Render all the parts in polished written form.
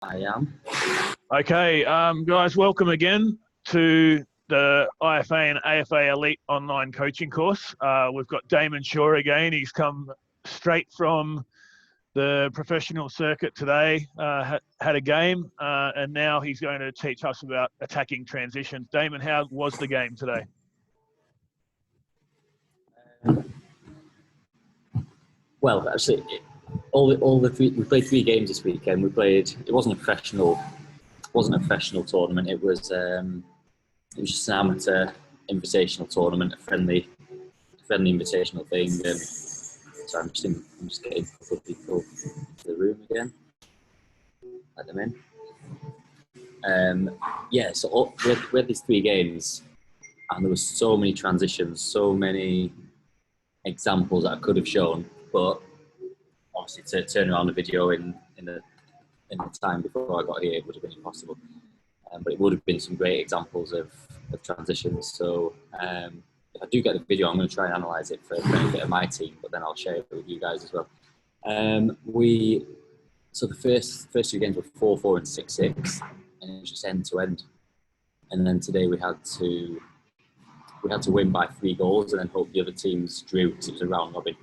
I am. Okay, guys, welcome again to the IFA and AFA Elite online coaching course. We've got Damon Shaw again. He's come straight from the professional circuit today, had a game, and now he's going to teach us about attacking transitions. Damon, how was the game today? Well, actually, we played 3 games this weekend. It wasn't a professional tournament. It was just an amateur invitational tournament, a friendly invitational thing. So I'm just getting a couple of people to the room again. Let them in. So we had these 3 games, and there were so many transitions, so many examples that I could have shown, but obviously to turn around the video in the time before I got here, it would have been impossible. But it would have been some great examples of transitions. So if I do get the video, I'm going to try and analyse it for the benefit of my team, but then I'll share it with you guys as well. So the first 2 games were 4-4 and 6-6, and it was just end to end. And then today we had to win by 3 goals and then hope the other teams drew, because it was a round robin.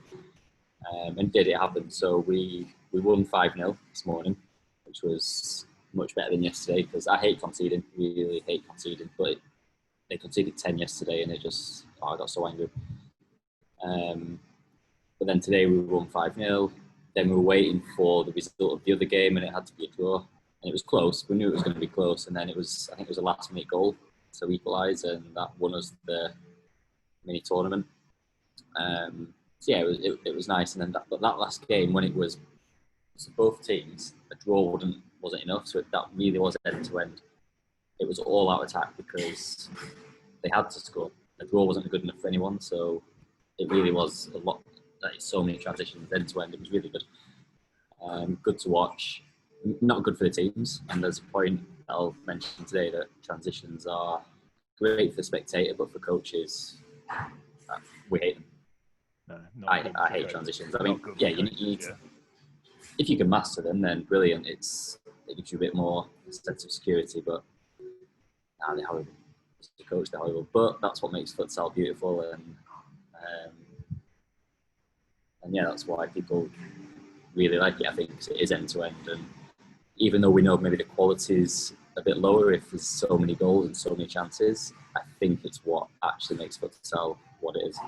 And did it happen? So we won 5-0 this morning, which was much better than yesterday, because I really hate conceding, but they conceded 10 yesterday and I got so angry. But then today we won 5-0. Then we were waiting for the result of the other game, and it had to be a draw. And it was close. We knew it was going to be close, and then I think it was a last-minute goal to equalise, and that won us the mini tournament. So yeah, it was nice. And then that last game, when it was so both teams, a draw wasn't enough. So that really was end to end. It was all out attack because they had to score. A draw wasn't good enough for anyone, so it really was a lot. So many transitions end to end. It was really good. Good to watch. Not good for the teams. And there's a point that I'll mention today that transitions are great for the spectator, but for coaches, we hate them. No, I hate transitions. I mean, yeah, you need to, if you can master them, then brilliant. It gives you a bit more sense of security, but they're horrible. As a coach, they're horrible. But that's what makes futsal beautiful, and yeah, that's why people really like it. I think because it is end to end, and even though we know maybe the quality is a bit lower if there's so many goals and so many chances, I think it's what actually makes futsal what it is.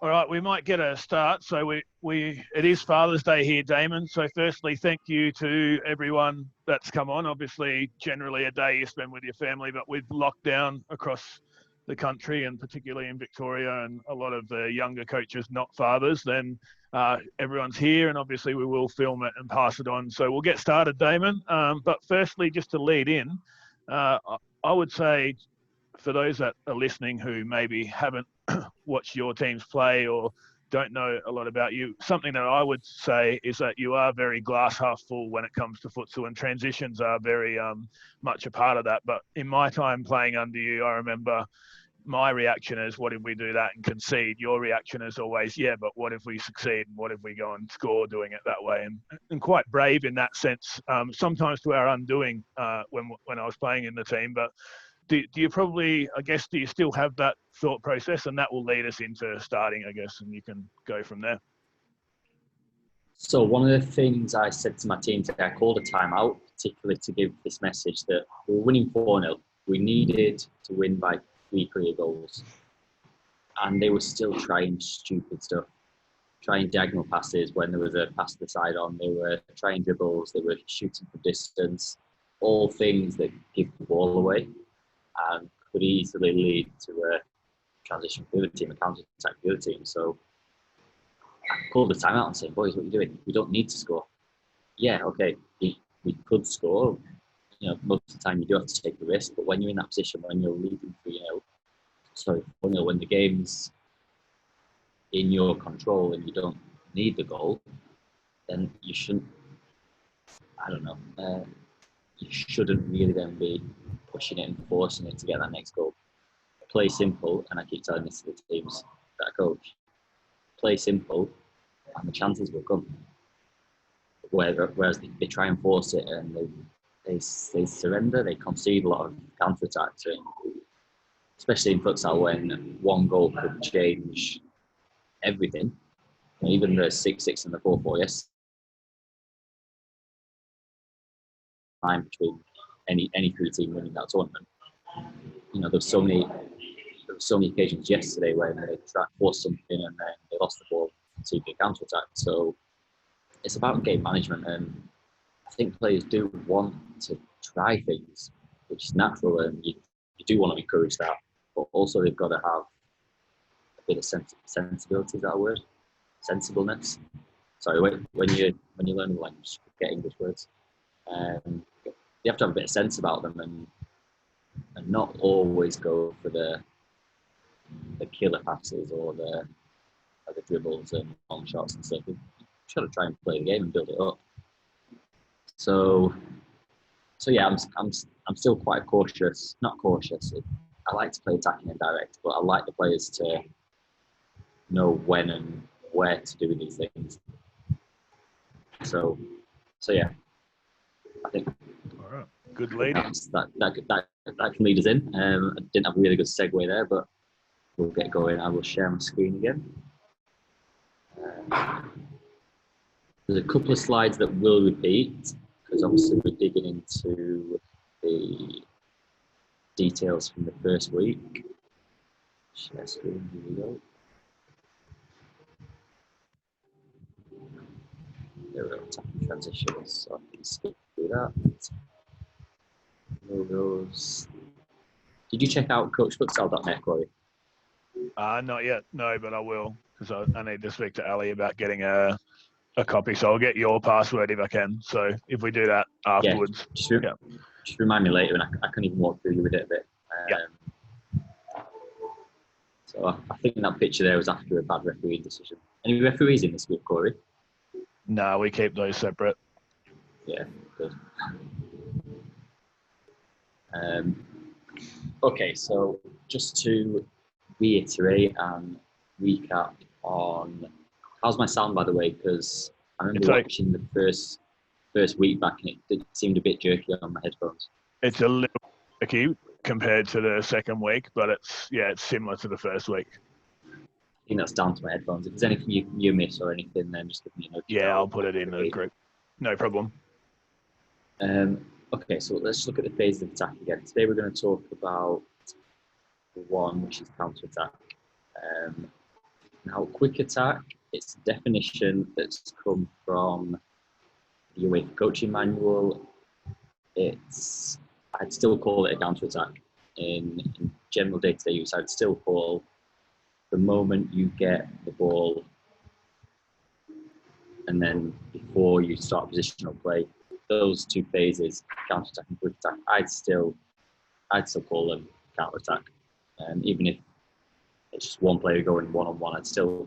All right, we might get a start. So it is Father's Day here, Damon. So firstly, thank you to everyone that's come on. Obviously, generally a day you spend with your family, but with lockdown across the country and particularly in Victoria and a lot of the younger coaches not fathers, then everyone's here, and obviously we will film it and pass it on. So we'll get started, Damon. But firstly, just to lead in, I would say for those that are listening who maybe haven't watched your teams play or don't know a lot about you, something that I would say is that you are very glass half full when it comes to futsal, and transitions are very much a part of that. But in my time playing under you, I remember my reaction is, what if we do that and concede? Your reaction is always, yeah, but what if we succeed? And what if we go and score doing it that way? And quite brave in that sense, sometimes to our undoing when I was playing in the team. But do you do you still have that thought process? And that will lead us into starting, I guess, and you can go from there. So one of the things I said to my team today, I called a timeout, particularly to give this message that we were winning 4-0. We needed to win by 3 clear goals. And they were still trying stupid stuff, trying diagonal passes when there was a pass to the side on. They were trying dribbles, they were shooting from distance, all things that give the ball away and could easily lead to a transition for the other team, a counter-attack for the other team. So I called the timeout and said, boys, what are you doing? We don't need to score. Yeah, okay, we could score. You know, most of the time you do have to take the risk, but when you're in that position, when you're leading 4-0, when the game's in your control and you don't need the goal, then you shouldn't, you shouldn't really then be pushing it and forcing it to get that next goal. Play simple, and I keep telling this to the teams that I coach, play simple and the chances will come. whereas they try and force it and they surrender, they concede a lot of counter-attacks, and especially in futsal when one goal could change everything. And even the 6-6 and the 4-4, yes, time between any three team winning that tournament. You know, there were so many occasions yesterday when they tried to force something and then they lost the ball to the counter attack. So it's about game management, and I think players do want to try things, which is natural, and you do want to encourage that. But also they've got to have a bit of sensibility. Is that a word? Sensibleness. Sorry, when you learn the language, get English words. You have to have a bit of sense about them and not always go for the killer passes or the dribbles and long shots and stuff. You just got to try and play the game and build it up. So yeah, I'm still quite cautious. Not cautious. I like to play attacking and direct, but I like the players to know when and where to do these things. So yeah, I think. All right, good lead. That can lead us in. I didn't have a really good segue there, but we'll get going. I will share my screen again. There's a couple of slides that will repeat because obviously we're digging into the details from the first week. Share screen, here we go. There we go, tapping transitions, so I can skip through that. Logos. Did you check out coachfutsal.net, Corey? Not yet, no, but I will, because I need to speak to Ali about getting a copy. So I'll get your password if I can. So if we do that afterwards. Yeah, just remind me later, and I can even walk through you with it a bit. So I think that picture there was after a bad referee decision. Any referees in this group, Corey? No, we keep those separate. Yeah, good. Okay, so just to reiterate and recap on how's my sound, by the way, because I remember watching the first week back and it seemed a bit jerky on my headphones. It's a little jerky compared to the second week, but it's similar to the first week. I think that's down to my headphones. If there's anything you miss or anything, then just give me a note. Yeah, I'll put it in the group. No problem. Okay, so let's look at the phases of attack again. Today we're going to talk about the one which is counter-attack. Now, quick attack, it's a definition that's come from the UEFA coaching manual. I'd still call it a counter-attack. In general day-to-day use, I'd still call the moment you get the ball and then before you start positional play, those two phases, counter-attack and quick attack, I'd still call them counter-attack. Even if it's just one player going one-on-one, I'd still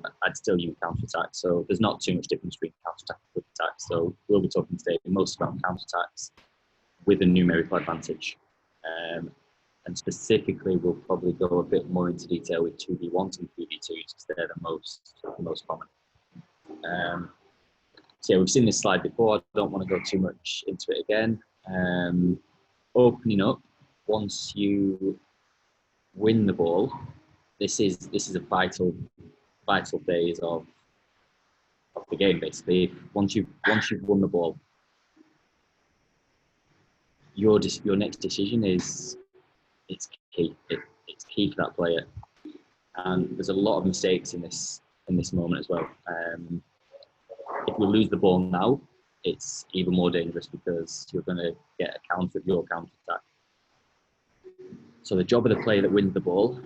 use counter-attack. So there's not too much difference between counter-attack and quick attack. So we'll be talking today most about counter-attacks with a numerical advantage. And specifically, we'll probably go a bit more into detail with 2v1s and 3v2s because they're the most common. So yeah, we've seen this slide before. I don't want to go too much into it again. Opening up, once you win the ball, this is a vital phase of the game. Basically, once you've won the ball, your next decision it's key. It's key for that player, and there's a lot of mistakes in this moment as well. If you lose the ball now, it's even more dangerous because you're going to get a counter of your counter attack. So the job of the player that wins the ball,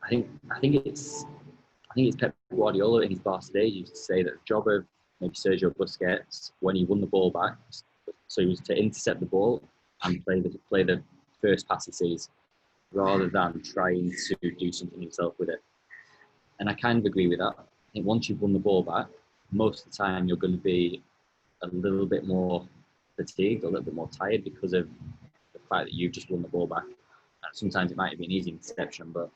I think it's Pep Guardiola in his Barca days used to say that the job of maybe Sergio Busquets when he won the ball back, so he was to intercept the ball and play the first pass he sees, rather than trying to do something himself with it. And I kind of agree with that. I think once you've won the ball back, most of the time you're going to be a little bit more fatigued, a little bit more tired because of the fact that you've just won the ball back. And sometimes it might be an easy interception, but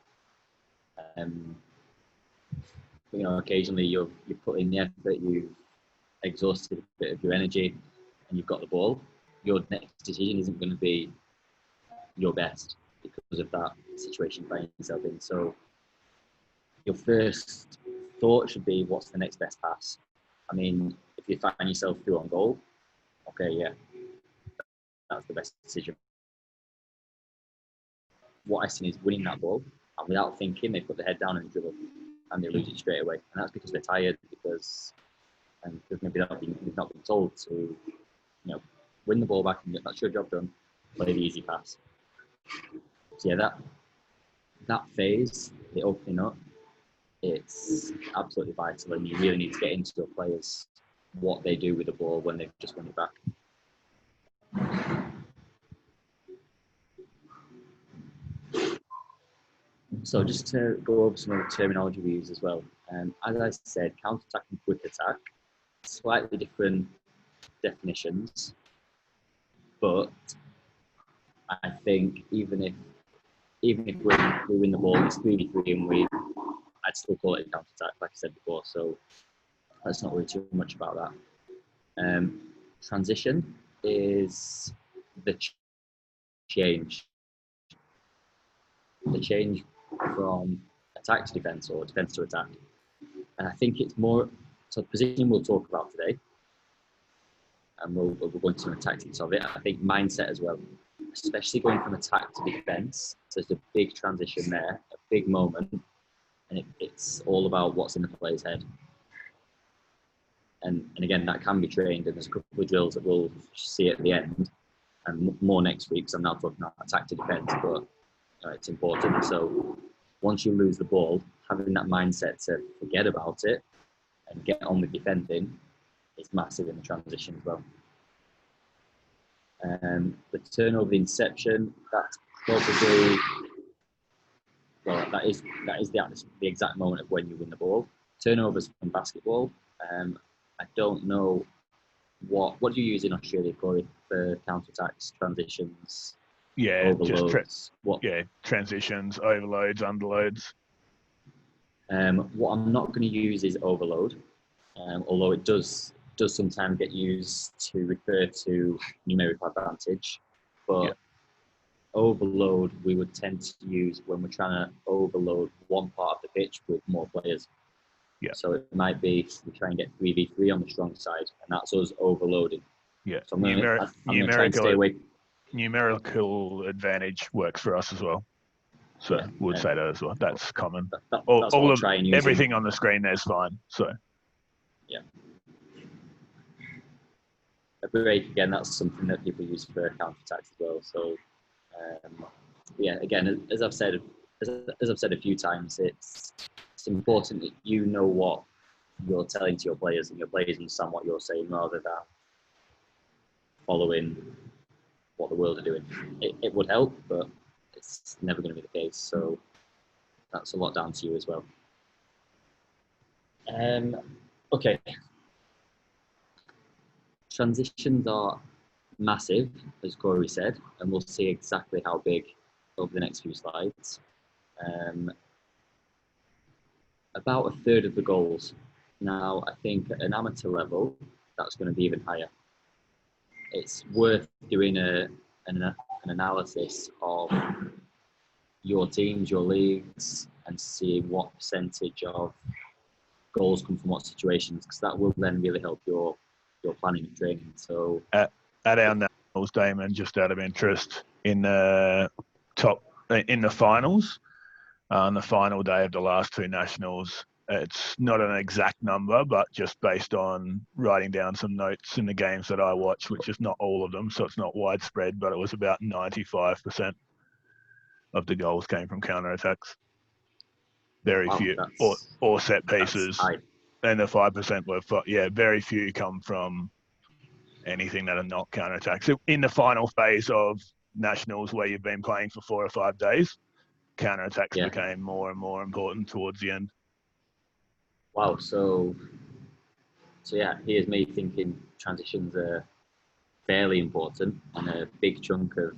occasionally you've put in the effort, exhausted a bit of your energy and you've got the ball, your next decision isn't going to be your best because of that situation you find yourself in. So your first thought should be, what's the next best pass? I mean, if you find yourself through on goal, okay, yeah, that's the best decision. What I've seen is winning that ball, and without thinking, they put their head down and dribble, and they lose it straight away. And that's because they're tired, because maybe they've not been told to, win the ball back and get that's your job done. Play the easy pass. So yeah, that phase, the opening up, it's absolutely vital, and you really need to get into your players what they do with the ball when they've just won it back. So just to go over some of the terminology we use as well. As I said, counter-attack and quick attack, slightly different definitions, but I think even if we win the ball, it's 3v3 and I'd still call it a counter-attack, like I said before, so let's not worry too much about that. Transition is the change. The change from attack to defence or defence to attack. And I think it's more, so position we'll talk about today, and we'll go into some tactics of it. I think mindset as well, especially going from attack to defence. So there's a big transition there, a big moment, and it's all about what's in the player's head. And again, that can be trained, and there's a couple of drills that we'll see at the end, and more next week, because I'm now talking about attack to defence, but it's important. So once you lose the ball, having that mindset to forget about it and get on with defending is massive in the transition as well. The turnover, the inception, that's probably, well, that is the exact moment of when you win the ball. Turnovers in basketball, I don't know what do you use in Australia, Corey, for counter-attacks, transitions? Yeah, overloads. Transitions, overloads, underloads. What I'm not going to use is overload, although it does sometimes get used to refer to numerical advantage. But overload we would tend to use when we're trying to overload one part of the pitch with more players. Yeah. So it might be we try and get 3v3 on the strong side, and that's us overloading. Yeah. So I'm going to try and stay away. Numerical advantage works for us as well. So we'll say that as well. That's common. That's all of everything on the screen there's fine. So yeah. A break, again, that's something that people use for counter-attacks as well. So again, as I've said a few times, it's important that you know what you're telling to your players, and your players understand what you're saying, rather than following what the world are doing. It would help, but it's never going to be the case. So that's a lot down to you as well. Okay. Transitions are massive, as Corey said, and we'll see exactly how big over the next few slides. About a third of the goals. Now, I think at an amateur level, that's going to be even higher. It's worth doing an analysis of your teams, your leagues, and seeing what percentage of goals come from what situations, because that will then really help your planning and training. So at our nationals, Damon, just out of interest, in the finals, on the final day of the last two nationals, it's not an exact number, but just based on writing down some notes in the games that I watched, which is not all of them, so it's not widespread, but it was about 95% of the goals came from counter-attacks. Very few, or set pieces. And the 5% were, very few come from anything that are not counter-attacks. So in the final phase of nationals, where you've been playing for 4 or 5 days, counter-attacks became more and more important towards the end. Wow, so here's me thinking transitions are fairly important and a big chunk of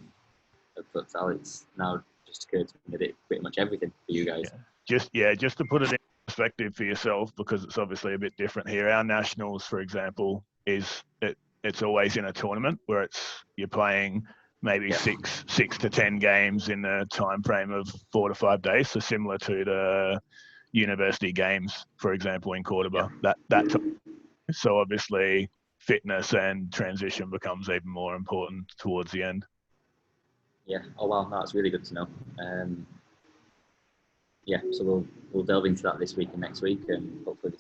futsal. It's now just occurred to me that it's pretty much everything for you guys. Just to put it in perspective for yourself, because it's obviously a bit different here. Our nationals, for example, it's always in a tournament where you're playing maybe 6 to 10 games in a time frame of 4 to 5 days. So similar to the university games, for example, in Cordoba. So obviously fitness and transition becomes even more important towards the end. Yeah. Oh wow, that's really good to know. So we'll delve into that this week and next week, and hopefully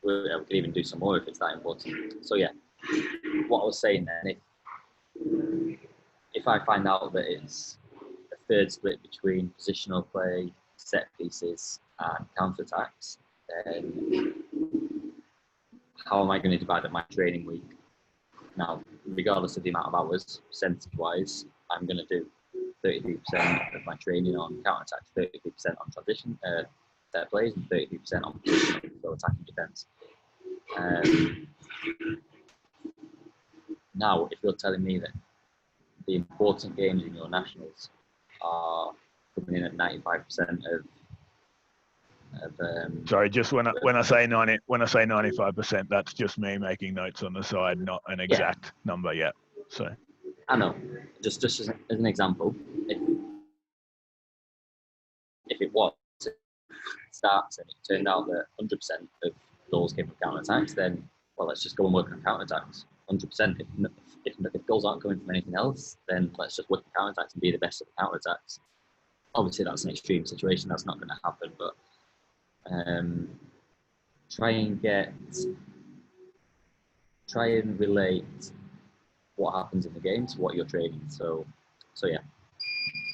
we can even do some more if it's that important. So yeah, what I was saying then, if I find out that it's a third split between positional play, set pieces, and counter-attacks, then how am I going to divide up my training week? Now, regardless of the amount of hours, percentage-wise, I'm going to do 33% of my training on counter-attacks, 33% on transition, set plays, and 33% on positional, so attacking defence. Now, if you're telling me that the important games in your nationals are coming in at 95% Sorry, just when I say 95%, that's just me making notes on the side, not an exact number yet. So I know, just as an example, if it was starts and it turned out that 100% of goals came from counter-attacks, then let's just go and work on counter-attacks. 100%. If goals aren't coming from anything else, then let's just work on counter-attacks and be the best at the counter-attacks. Obviously, that's an extreme situation. That's not going to happen, but try and relate what happens in the game to what you're training. So yeah,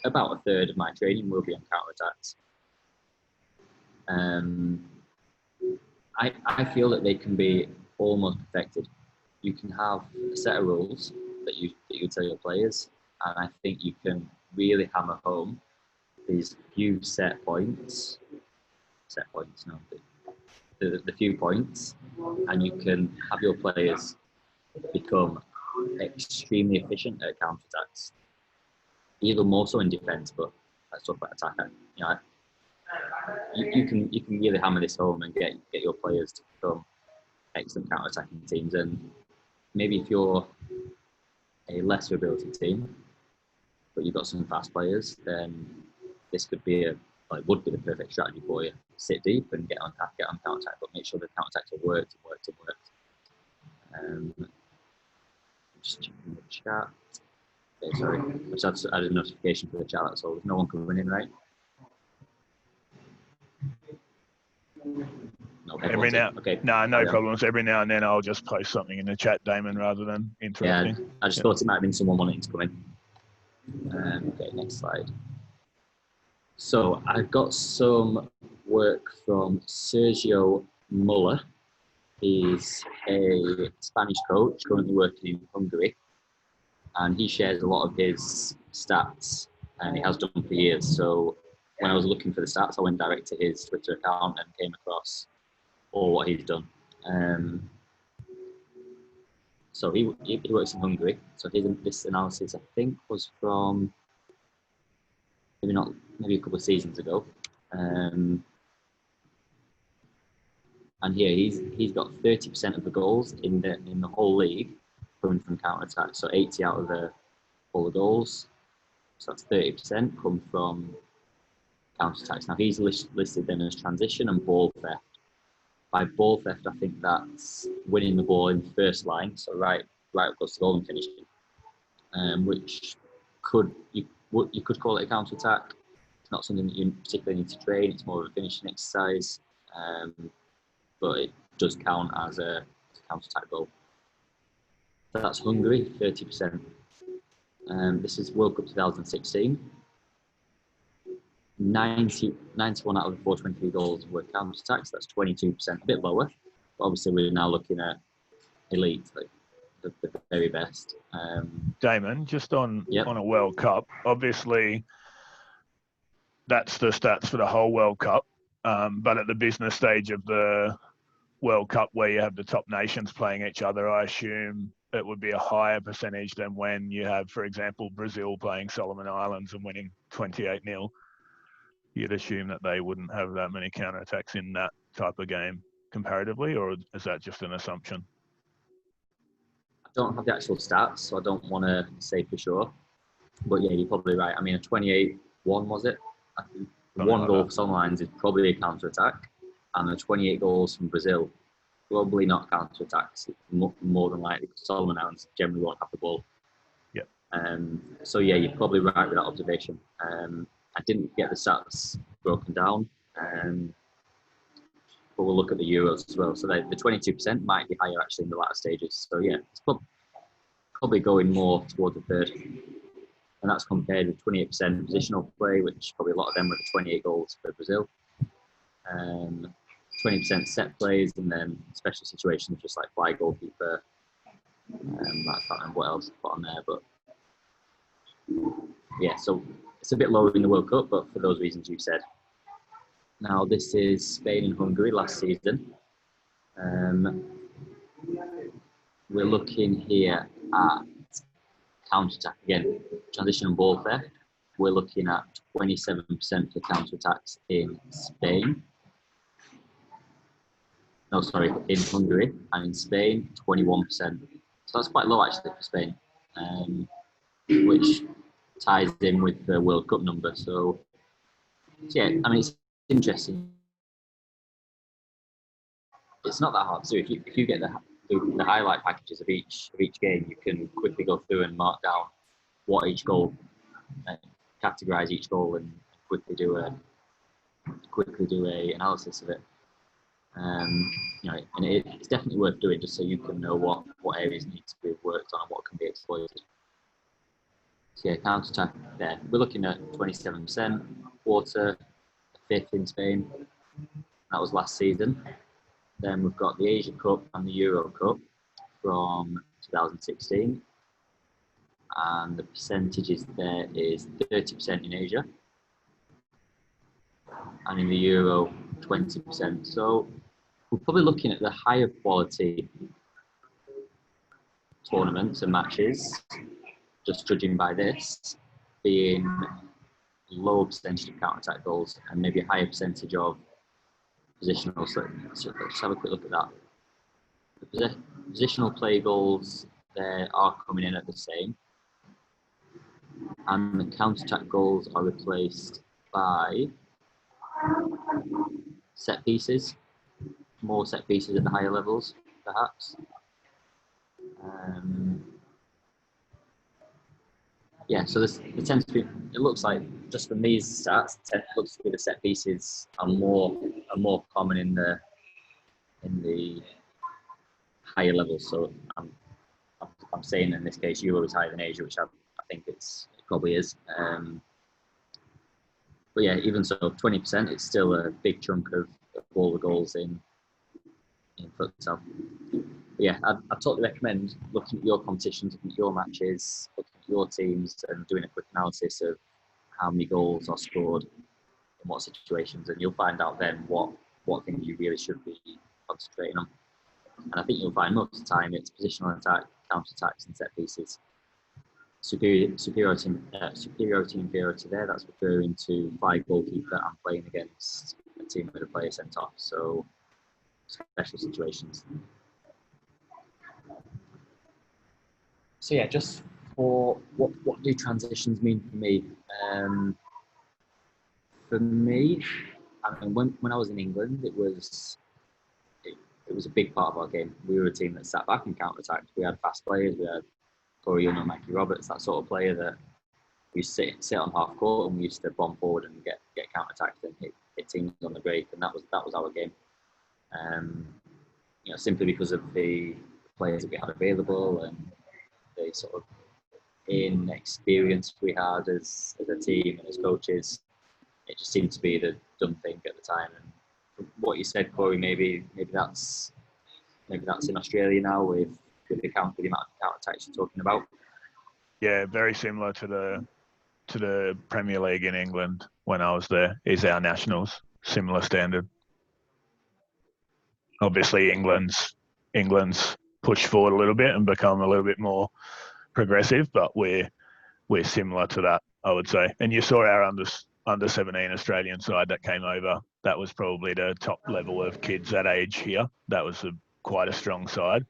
about a third of my training will be on counter-attacks. I feel that they can be almost perfected. You can have a set of rules that you tell your players, and I think you can really hammer home these few set points, the few points, and you can have your players become extremely efficient at counter-attacks, even more so in defence, but let's talk about attack. You can really hammer this home and get your players to become excellent counter-attacking teams. And maybe if you're a lesser ability team, but you've got some fast players, then this would be the perfect strategy for you. Sit deep and get on counter-attack, but make sure the counter-attacks are worked. Just checking the chat. Okay, sorry. I just added a notification for the chat, that's all. There's no one coming in, right? No, every now, okay. No problems. Every now and then I'll just post something in the chat, Damon, rather than interrupting. Yeah, I just thought it might have been someone wanting to come in. Okay, next slide. So I've got some work from Sergio Muller. He's a Spanish coach currently working in Hungary, and he shares a lot of his stats, and he has done for years. So when I was looking for the stats, I went direct to his Twitter account and came across all what he's done. So he works in Hungary. So this analysis, I think, was from maybe a couple of seasons ago. And here he's got 30% of the goals in the whole league coming from counter-attacks. So 80 out of all the goals, so that's 30%, come from counter-attacks. Now he's listed them as transition and ball theft. By ball theft, I think that's winning the ball in the first line, so right across the goal and finishing, which you could call it a counter-attack. It's not something that you particularly need to train. It's more of a finishing exercise, but it does count as a counter-attack goal. So that's Hungary, 30%. This is World Cup 2016. 91 out of the 423 goals were counter-attacks. That's 22%, a bit lower. But obviously, we're now looking at elite, like the very best. Damon, just on a World Cup, obviously, that's the stats for the whole World Cup. But at the business stage of the World Cup, where you have the top nations playing each other, I assume it would be a higher percentage than when you have, for example, Brazil playing Solomon Islands and winning 28-0. you'd assume that they wouldn't have that many counter-attacks in that type of game comparatively, or is that just an assumption? I don't have the actual stats, so I don't want to say for sure. But yeah, you're probably right. I mean, a 28-1, was it? I think one goal for Solomons is probably a counter-attack, and the 28 goals from Brazil, probably not counter-attacks. More than likely, because Solomons generally won't have the ball. Yep. So yeah, you're probably right with that observation. I didn't get the stats broken down, but we'll look at the Euros as well. So the 22% might be higher actually in the latter stages. So yeah, it's probably going more toward the third. And that's compared with 28% positional play, which probably a lot of them were the 28 goals for Brazil. 20% set plays, and then special situations just like fly goalkeeper. I can't remember what else I put on there, but yeah, so it's a bit lower in the World Cup, but for those reasons you said. Now this is Spain and Hungary last season. We're looking here at counter-attack again, transition and ball theft. We're looking at 27% for counter-attacks in Spain. No, sorry, in Hungary, and in Spain, 21%. So that's quite low actually for Spain, which ties in with the World Cup number. So yeah, I mean, it's interesting. It's not that hard to do. If you get the highlight packages of each game, you can quickly go through and mark down what each goal, categorize each goal, and quickly do a analysis of it. You know, and it's definitely worth doing just so you can know what areas need to be worked on and what can be exploited. So yeah, counter attack there. We're looking at 27%, quarter, fifth in Spain. That was last season. Then we've got the Asia Cup and the Euro Cup from 2016. And the percentages there is 30% in Asia. And in the Euro, 20%. So we're probably looking at the higher quality tournaments and matches, just judging by this, being lower percentage of counter-attack goals and maybe a higher percentage of positional. So let's have a quick look at that. The positional play goals, they are coming in at the same. And the counter-attack goals are replaced by set pieces, more set pieces at the higher levels, perhaps. Yeah, so there tends to be, it looks like, just from these stats, it looks to be the set pieces are more common in the higher levels. So I'm saying in this case, Euro is higher than Asia, which I think it probably is. But yeah, even so, 20%, it's still a big chunk of all the goals in futsal. Yeah, I'd totally recommend looking at your competitions, looking at your matches, looking at your teams, and doing a quick analysis of how many goals are scored in what situations, and you'll find out then what things you really should be concentrating on. And I think you'll find most of the time it's positional attack, counter-attacks, and set pieces. Superiority, inferiority there, that's referring to fly goalkeeper and playing against a team with a player sent off. So special situations. So yeah, just for what do transitions mean for me? For me, I mean, when I was in England, it was a big part of our game. We were a team that sat back and counter-attacked. We had fast players. We had Corey Young and Mikey Roberts, that sort of player that we sit on half court and we used to bomb forward and get counter-attacked and hit teams on the break, and that was our game. You know, simply because of the players that we had available and the sort of inexperience we had as a team and as coaches, it just seemed to be the done thing at the time. And from what you said, Corey, maybe that's in Australia now with the amount of counter-attacks you're talking about. Yeah, very similar to the Premier League in England when I was there. Is our nationals similar standard? Obviously, England's pushed forward a little bit and become a little bit more progressive, but we're similar to that, I would say. And you saw our under 17 Australian side that came over. That was probably the top level of kids that age here. That was quite a strong side.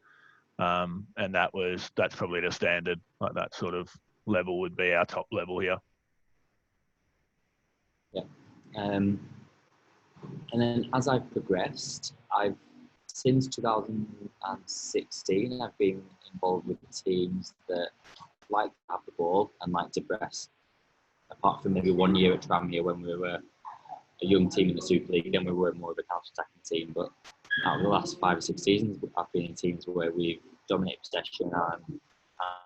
And that's probably the standard. Like that sort of level would be our top level here. Yeah. And then as I've progressed, since 2016, I've been involved with teams that like to have the ball and like to press. Apart from maybe 1 year at Tranmere when we were a young team in the Super League and we were more of a counter-attacking team. But out of the last 5 or 6 seasons, I've been in teams where we've dominated possession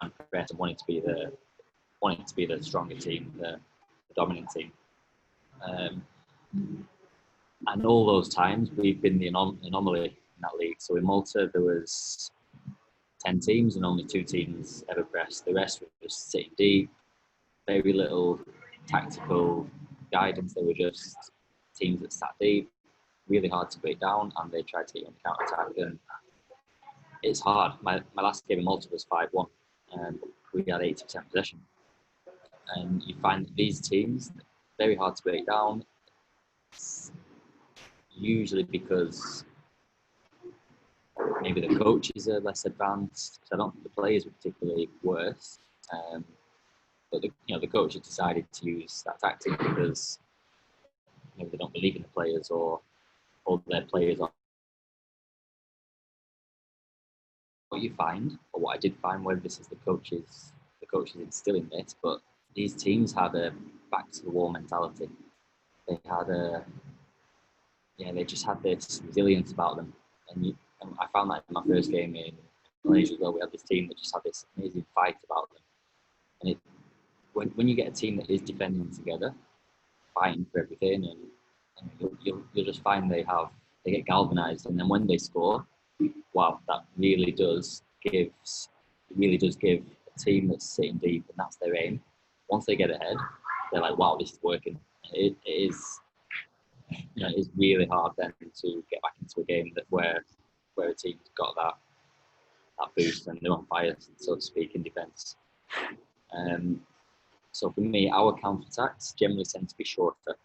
and progressed and wanted to be the stronger team, the dominant team. And all those times we've been the anomaly in that league. So in Malta there was 10 teams and only 2 teams ever pressed. The rest were just sitting deep, very little tactical guidance. They were just teams that sat deep, really hard to break down, and they tried to get you on the counter attack. And it's hard. My last game in Malta was 5-1, and we had 80% possession. And you find that these teams very hard to break down. Usually because maybe the coaches are less advanced. I don't think the players were particularly worse, but the coach has decided to use that tactic because maybe they don't believe in the players or their players are. What you find, or what I did find, whether this is the coaches instilling this, but these teams had a back to the wall mentality. They had they just had this resilience about them. And I found that in my first game in Malaysia as well. We had this team that just had this amazing fight about them. And when you get a team that is defending together, fighting for everything, and you'll just find they get galvanised. And then when they score, wow, that really does give a team that's sitting deep, and that's their aim. Once they get ahead, they're like, wow, this is working. It is. It is really hard then to get back into a game where a team's got that boost and they're on fire, so to speak, in defence. So for me, our counter-attacks generally tend to be shorter.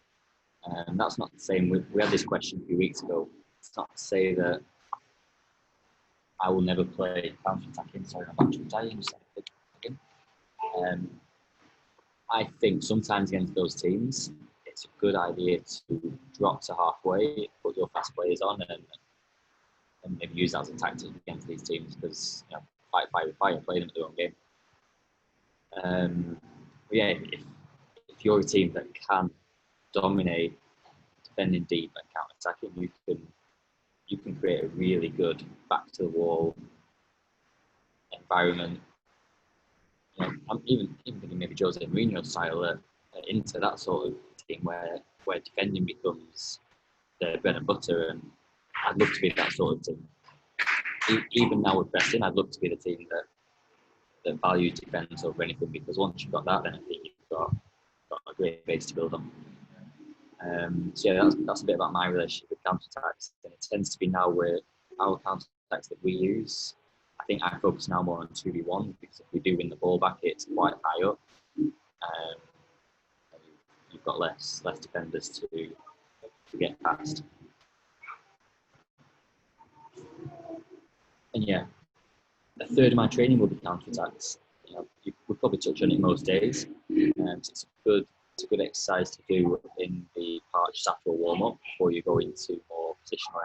That's not the same. We had this question a few weeks ago. It's not to say that I will never play counter-attacking. Sorry, I'm actually dying. I think sometimes against those teams, it's a good idea to drop to halfway, put your fast players on, and maybe use that as a tactic against these teams because fight fire with fire, play them at their own game. But yeah, if you're a team that can dominate defending deep and counter-attacking, you can create a really good back to the wall environment. I'm even thinking maybe Jose Mourinho style into that sort of team where defending becomes the bread and butter, and I'd love to be that sort of team. Even now with pressing, I'd love to be the team that values defence over anything, because once you've got that, then I think you've got a great base to build on. So yeah, that's a bit about my relationship with counter-attacks, and it tends to be now where our counter-attacks that we use, I think I focus now more on 2v1, because if we do win the ball back, it's quite high up. You've got less defenders to get past. And yeah, a third of my training will be counter-attacks. We'll probably touch on it most days. It's a good exercise to do in the part just after a warm-up before you go into more positional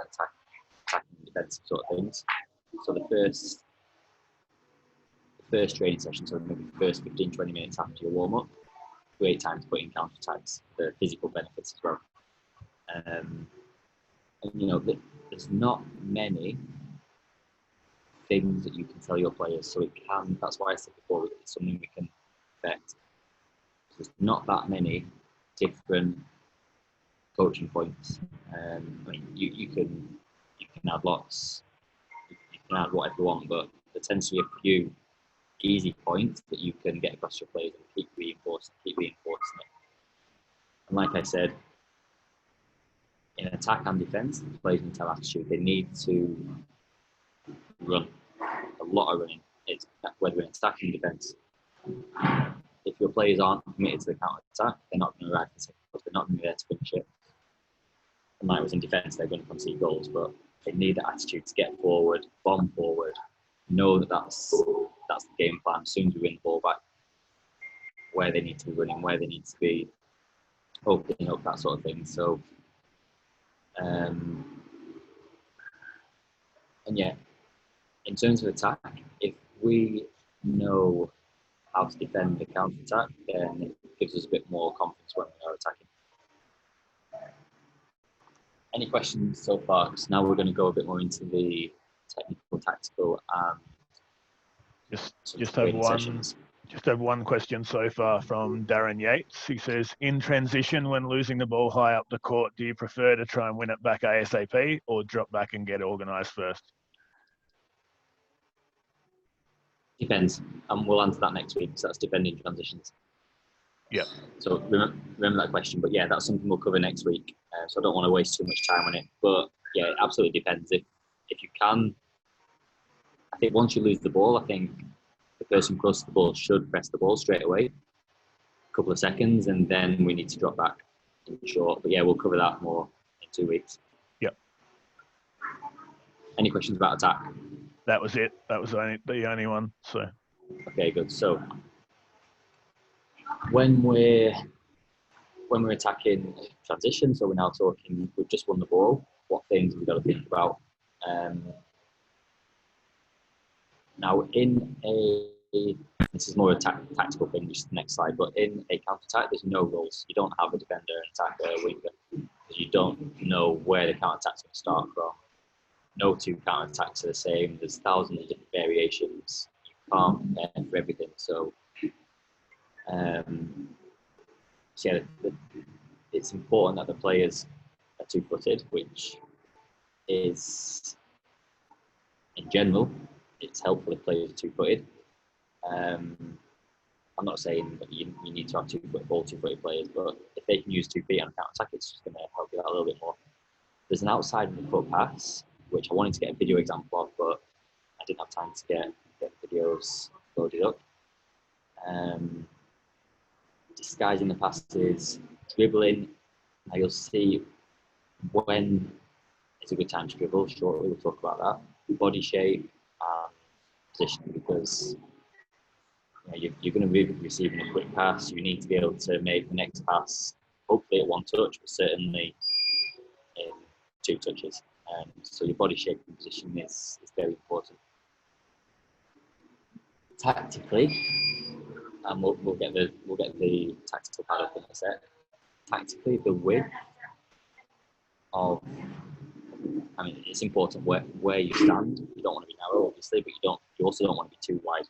attacking defensive sort of things. So the first training session, so maybe the first 15-20 minutes after your warm-up, great time to put in counter-attacks, the physical benefits as well. And there's not many things that you can tell your players, so that's why I said before, it's something we can affect. There's not that many different coaching points. You can add lots, you can add whatever you want, but there tends to be a few easy points that you can get across your players and keep reinforcing it. And like I said, in attack and defence, the players need to have attitude. They need to run, a lot of running. It's whether in attacking defence. If your players aren't committed to the counter attack, they're not going to arrive in the second because they're not going to be there to finish it. And when I was in defence, they're going to concede goals, but they need that attitude to get forward, bomb forward, know that that's the game plan. As soon as we win the ball back, where they need to be running, where they need to be opening up, that sort of thing. So, and yeah, in terms of attack, if we know how to defend the counter-attack, then it gives us a bit more confidence when we are attacking. Any questions so far? Because now we're going to go a bit more into the technical, tactical, and just have one question so far from Darren Yates. He says, in transition, when losing the ball high up the court, do you prefer to try and win it back ASAP or drop back and get organised first? Depends, and we'll answer that next week. So that's defending transitions. Yeah. So remember that question. But yeah, that's something we'll cover next week. So I don't want to waste too much time on it. But yeah, it absolutely depends. If you can, I think once you lose the ball, I think the person close to the ball should press the ball straight away, a couple of seconds, and then we need to drop back in short. But yeah, we'll cover that more in 2 weeks. Yep. Any questions about attack? That was it. That was the only one. So. Okay, good. So when we're attacking transition, so we're now talking, we've just won the ball, what things we've got to think about. Now, this is more a tactical thing, just the next slide, but in a counter-attack, there's no rules. You don't have a defender, an attacker, a winger, because you don't know where the counter-attack's going to start from. No two counter-attacks are the same. There's thousands of different variations. You can't prepare for everything. So yeah, it's important that the players are two-footed, which is, in general, it's helpful if players are two-footed. I'm not saying that you need to have all two-footed players, but if they can use 2 feet on a counter-attack, it's just going to help you out a little bit more. There's an outside of the foot pass, which I wanted to get a video example of, but I didn't have time to get videos loaded up. Disguising the passes, dribbling. Now you'll see when it's a good time to dribble. Shortly, we'll talk about that. Body shape and positioning, because you're going to be receiving a quick pass. You need to be able to make the next pass, hopefully at 1 touch, but certainly in 2 touches. So your body shape and positioning is very important. Tactically, and we'll get the tactical part up in a sec. Tactically, the width of, it's important where you stand. You don't want to be narrow, obviously, but you also don't want to be too wide.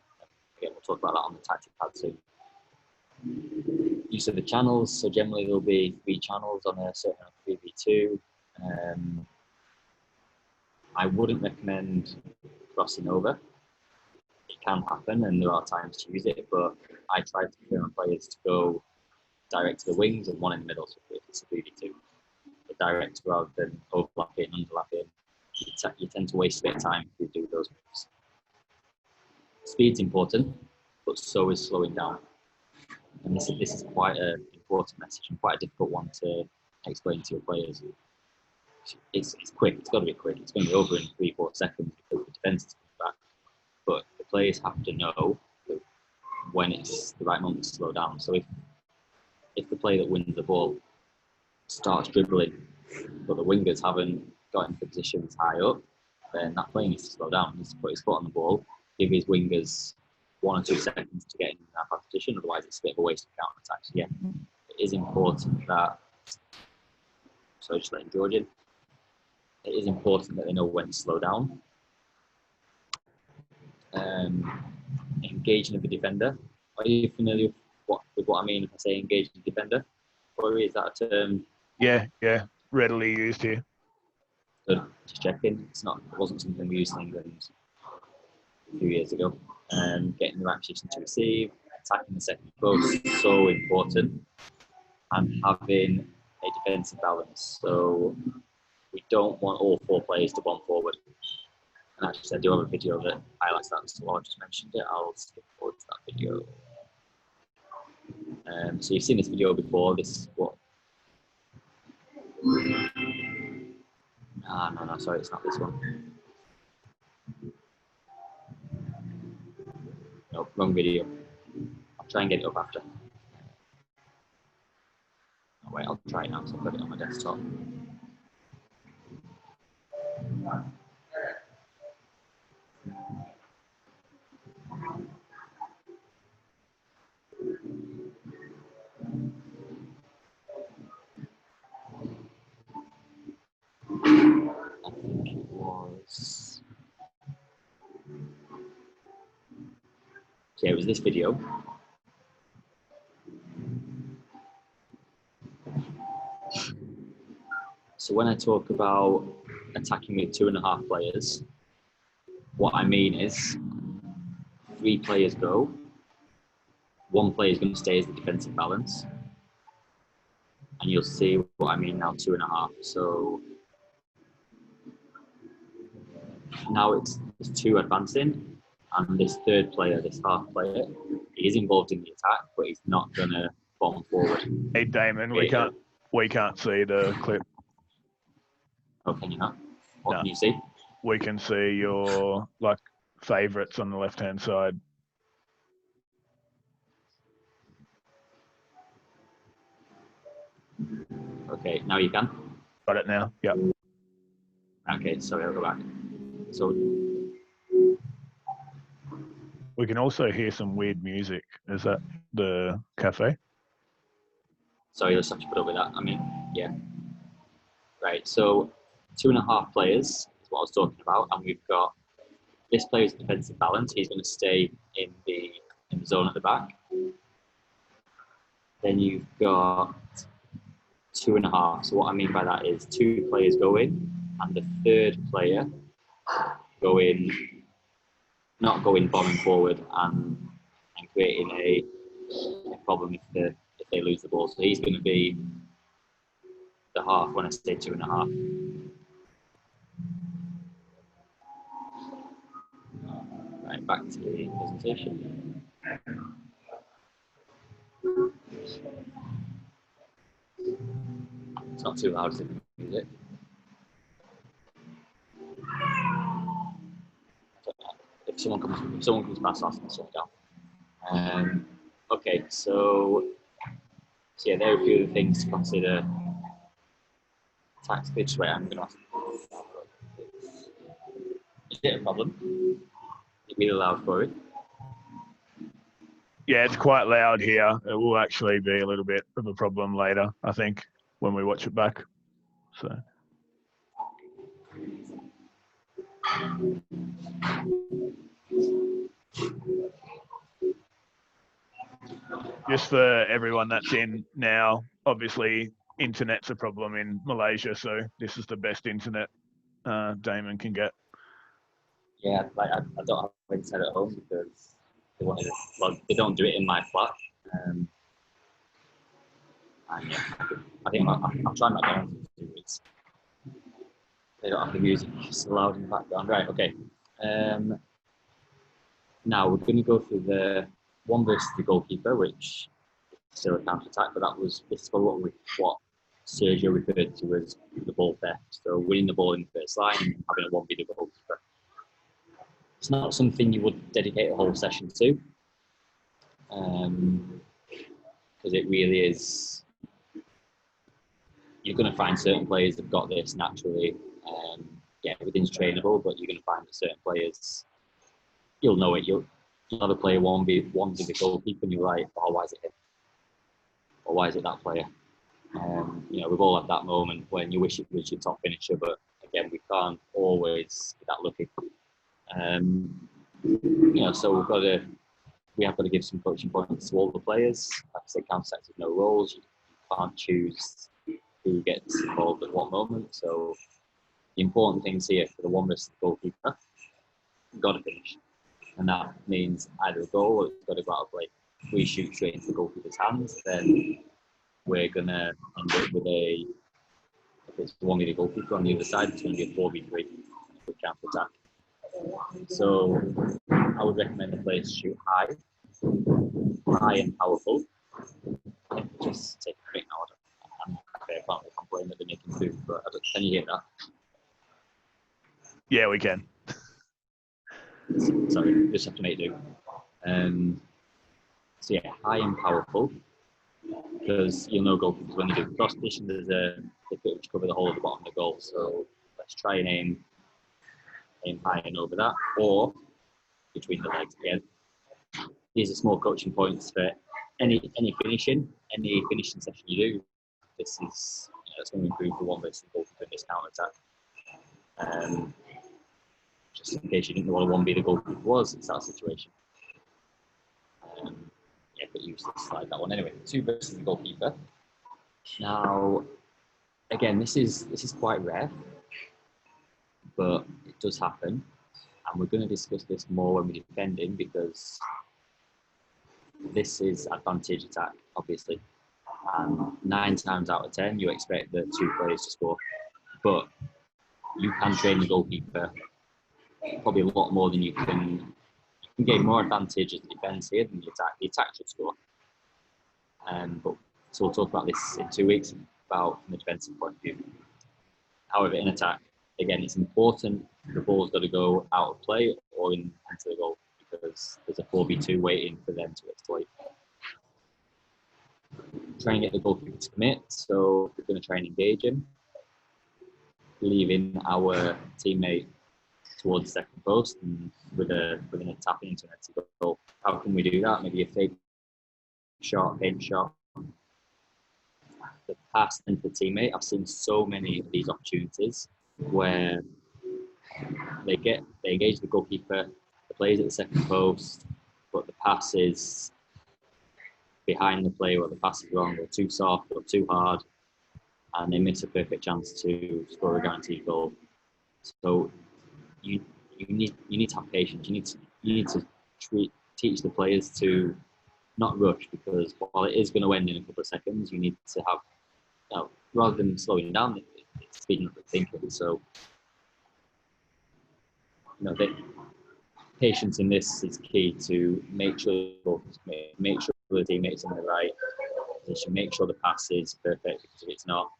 Again, we'll talk about that on the tactic pad soon. Use of the channels. So generally there'll be 3 channels on a certain 3v2. I wouldn't recommend crossing over. It can happen, and there are times to use it, but I try to clear on players to go direct to the wings and 1 in the middle. So if it's a 3v2, but direct rather than overlapping, underlapping. You tend to waste a bit of time if you do those moves. Speed's important, but so is slowing down. And this is quite an important message and quite a difficult one to explain to your players. It's quick. It's got to be quick. It's going to be over in 3-4 seconds because the defence is coming back. But the players have to know when it's the right moment to slow down. So if the player that wins the ball starts dribbling, but the wingers haven't got into positions high up, then that player needs to slow down. He needs to put his foot on the ball, give his wingers 1 or 2 seconds to get in that position. Otherwise, it's a bit of a waste of counter attack. So yeah, it is important that. So just letting George in. It is important that they know when to slow down. Engaging of the defender. Are you familiar with what I mean if I say engaging the defender? Or is that a term? Yeah, readily used here. Good. Just checking. It wasn't something we used in England a few years ago. Getting the right position to receive, attacking the second post, so important, and having a defensive balance. So we don't want all 4 players to bomb forward. And actually, I do have a video that highlights that, so I just mentioned it. I'll skip forward to that video. So you've seen this video before. This is what No, sorry, it's not this one. No, wrong video. I'll try and get it up after. Oh, wait, I'll try it now, so I've got it on my desktop. I think it was... Yeah, it was this video. So when I talk about attacking with 2.5 players, what I mean is 3 players go, 1 player is going to stay as the defensive balance. And you'll see what I mean now, 2.5. So now it's 2 advancing, and this 3rd player, this half player, he is involved in the attack, but he's not going to bomb forward. Hey Damon, we can't see the clip. Oh, can you not? What No. can you see? We can see your favourites on the left-hand side. Okay, now you can. Got it now. Yep. Okay, sorry, I'll go back. So we can also hear some weird music. Is that the cafe? Sorry, let's have to put up with that. I mean, yeah. Right, so 2.5 players is what I was talking about, and we've got this player's defensive balance. He's going to stay in the zone at the back. Then you've got 2.5. So what I mean by that is 2 players go in, and the 3rd player not going bombing forward and creating a problem if they lose the ball. So he's going to be the half when I say 2.5. Right, back to the presentation. It's not too loud, is it? If someone comes past, I'll slow it down. Okay, so yeah, there are a few of the things to consider. Tactically, just wait, I'm going to ask. Is it a problem? Is it really loud for it? Yeah, it's quite loud here. It will actually be a little bit of a problem later, I think, when we watch it back. So. Just for everyone that's in now, obviously internet's a problem in Malaysia, so this is the best internet Damon can get. Yeah, I don't have internet at home because they don't do it in my flat. And yeah, I think I'll try not to do it. They don't have the music so loud in the background. Right, okay. Now we're going to go through the 1 versus the goalkeeper, which is still a counter-attack, but this is what Sergio referred to as the ball theft. So winning the ball in the first line and having a 1v the goalkeeper. It's not something you would dedicate a whole session to, because it really is. You're going to find certain players that have got this naturally. Yeah, everything's trainable, but you're going to find that certain players, you'll know it. You'll have a player 1v the goalkeeper, and you're like, oh, why is it him? Or why is it that player? We've all had that moment when you wish it was your top finisher, but again, we can't always be that lucky. So we have got to give some coaching points to all the players. Like I said, counter-attacks have no roles. You can't choose who gets involved at what moment. So the important things here for the 1 versus the goalkeeper, you've got to finish. And that means either a goal or it's got to go out of play. If we shoot straight into the goalkeeper's hands, then we're going to end up with if it's the 1v the goalkeeper on the other side, it's going to be a 4v3 with counter-attack. So I would recommend the players shoot high and powerful. Just take a quick note. I can't complain that they're making food, but can you hear that? Yeah, we can. Sorry, just have to make do. So yeah, high and powerful, because you'll know goalkeepers when they do cross position, there's a bit which cover the whole of the bottom of the goal. So let's try and aim high and over that, or between the legs again. These are small coaching points for any finishing session you do. This is it's going to improve the one versus the goalkeeper in this counter attack. Just in case you didn't know what a 1B the goalkeeper was, it's that situation. Yeah, but use this slide, that one anyway. 2 versus the goalkeeper. Now, again, this is quite rare, but it does happen, and we're going to discuss this more when we're defending, because this is advantage attack, obviously, and 9 times out of 10 you expect the 2 players to score, but you can train the goalkeeper probably a lot more than you can. You can gain more advantage as the defence here than the attack. The attack should score. So we'll talk about this in 2 weeks, about from the defensive point of view. However, in attack, again, it's important the ball's got to go out of play or into the goal, because there's a 4v2 waiting for them to exploit. Trying to get the goalkeeper to commit, so we're going to try and engage him, leaving our teammate towards the second post and with a tapping into an empty goal. How can we do that? Maybe a fake shot, paint shot. The pass into the teammate. I've seen so many of these opportunities where they engage the goalkeeper, the player's at the second post, but the pass is behind the player, or the pass is wrong, or too soft, or too hard, and they miss a perfect chance to score a guaranteed goal. So you need to have patience. You need to teach the players to not rush, because while it is going to end in a couple of seconds, you need to have, rather than slowing down, it's speeding up the thinking. So the patience in this is key to make sure the teammates in the right position, make sure the pass is perfect, because if it's not,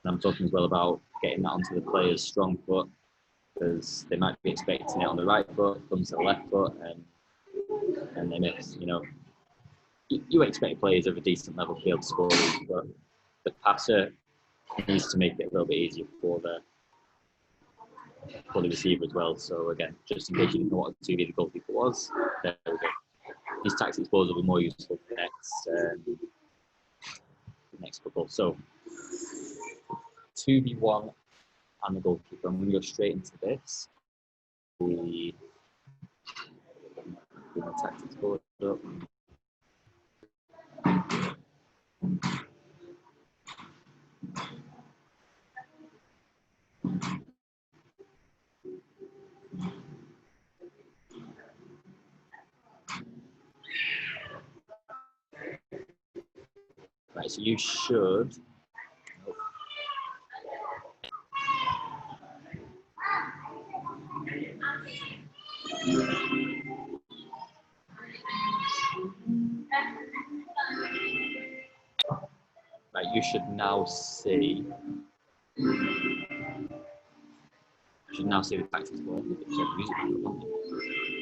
and I'm talking as well about getting that onto the player's strong foot, because they might be expecting it on the right foot, comes to the left foot, and they miss. You expect players of a decent level to be able to score these, but the passer needs to make it a little bit easier for the receiver as well. So again, just in case you didn't know what a 2v the goalkeeper was, there we go. These tactics balls will be more useful for the next couple. So 2v1 and the goalkeeper. I'm going to go straight into this. We the tactics board up. Right, so you should. Right, you should now see. The tactics board.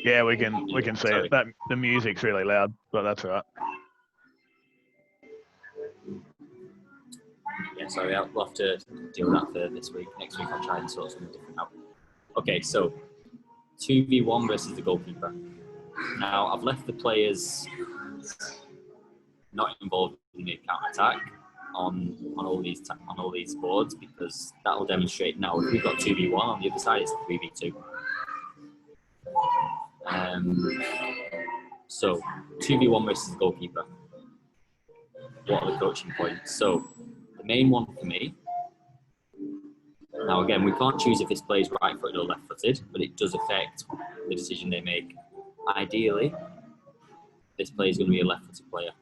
Yeah, we can see it. That the music's really loud, but that's all right. Yeah, sorry, we'll have to deal with that for this week. Next week I'll try and sort something different out. Okay, so 2v1 versus the goalkeeper. Now I've left the players not involved in the counter attack on all these boards, because that will demonstrate. Now if we've got 2v1 on the other side, it's 3v2. So 2v1 versus the goalkeeper. What are the coaching points? So the main one for me. Now again, we can't choose if this plays right-footed or left-footed, but it does affect the decision they make. Ideally, this player is going to be a left-footed player.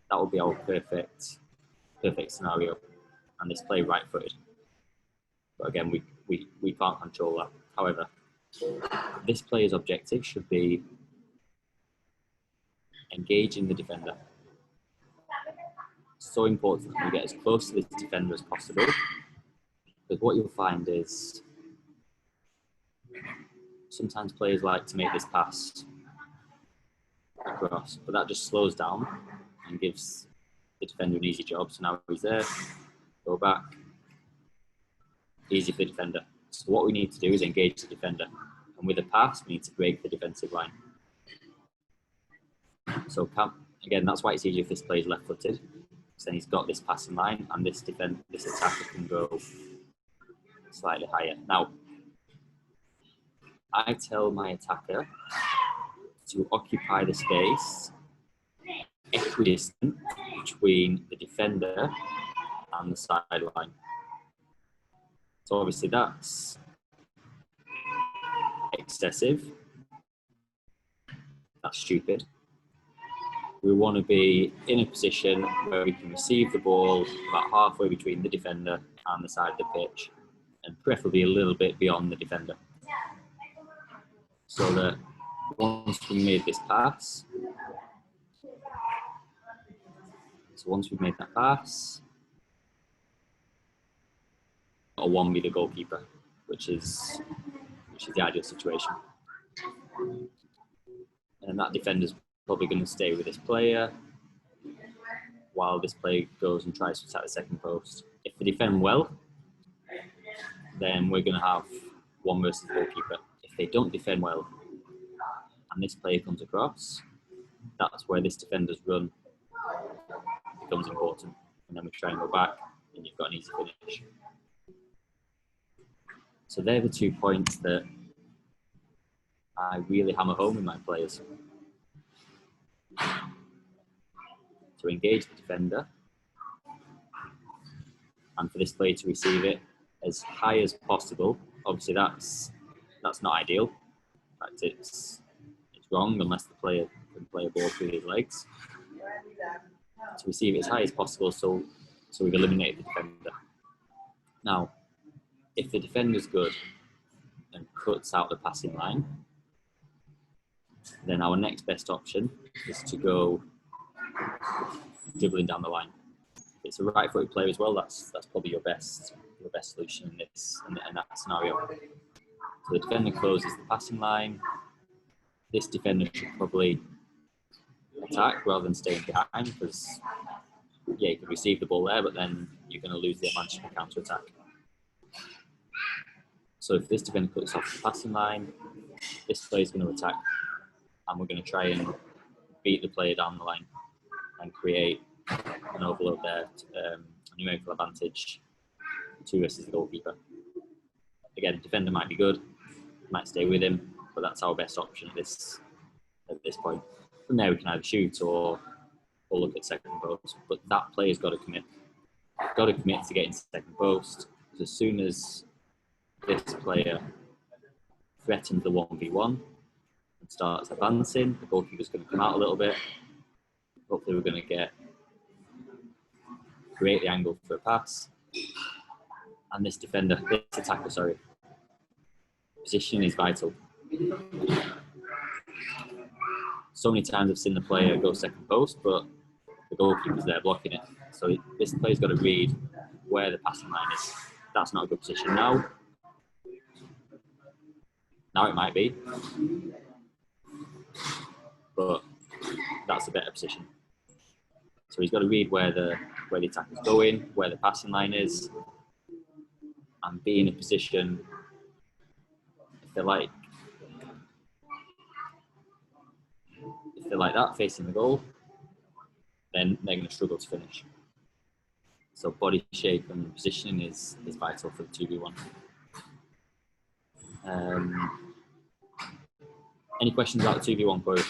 That would be our perfect scenario, and this player right-footed. But again, we can't control that. However, this player's objective should be engaging the defender. so important that we get as close to this defender as possible. Because what you'll find is sometimes players like to make this pass across, but that just slows down and gives the defender an easy job. So now he's there, go back, easy for the defender. So what we need to do is engage the defender. And with a pass, we need to break the defensive line. So again, that's why it's easier if this player is left-footed. So then he's got this passing line, and this attacker can go slightly higher. Now, I tell my attacker to occupy the space equidistant between the defender and the sideline. So obviously that's excessive. That's stupid. We want to be in a position where we can receive the ball about halfway between the defender and the side of the pitch, and preferably a little bit beyond the defender. So that once we made this pass, once we've made that pass, a 1 be the goalkeeper, which is the ideal situation. And that defender's probably going to stay with this player while this player goes and tries to attack the second post. If they defend well, then we're going to have 1 versus the goalkeeper. If they don't defend well and this player comes across, that's where this defender's run becomes important. And then we try and go back and you've got an easy finish. So they're the 2 points that I really hammer home with my players. To engage the defender and for this player to receive it as high as possible. Obviously that's not ideal. In fact, it's wrong unless the player can play a ball through his legs. To receive it as high as possible so we've eliminated the defender. Now, if the defender's good and cuts out the passing line, then our next best option is to go dribbling down the line. If it's a right-footed player as well, that's probably your best solution in that scenario. So the defender closes the passing line. This defender should probably attack rather than staying behind, because you could receive the ball there, but then you're going to lose the advantage for counter-attack. So if this defender cuts off the passing line, this player is going to attack, and we're going to try and beat the player down the line and create an overload there, a numerical advantage, 2 versus the goalkeeper. Again, defender might be good, might stay with him, but that's our best option at this point. From there, we can either shoot or look at second post, but that player's got to commit. Got to commit to getting second post, because as soon as this player threatens the 1v1 and starts advancing, the goalkeeper's going to come out a little bit. Hopefully we're going to create the angle for a pass. And this attacker, positioning is vital. So many times I've seen the player go second post, but the goalkeeper's there blocking it. So this player's got to read where the passing line is. That's not a good position now. Now it might be, but that's a better position. So he's got to read where the attacker's going, where the passing line is, and be in a position, if they're like that, facing the goal, then they're going to struggle to finish. So body shape and positioning is vital for the 2v1. Any questions about the 2v1, Corey?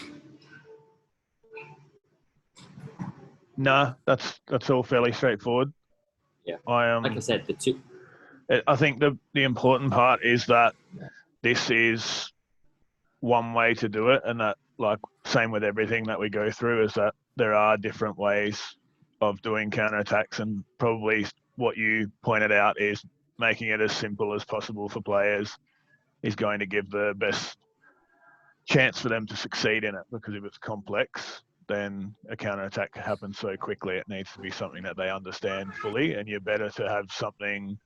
No, that's all fairly straightforward. Yeah. Like I said, I think the important part is that this is one way to do it, and that, like, same with everything that we go through, is that there are different ways of doing counterattacks, and probably what you pointed out is making it as simple as possible for players is going to give the best chance for them to succeed in it, because if it's complex, then a counter-attack happens so quickly. It needs to be something that they understand fully, and you're better to have something,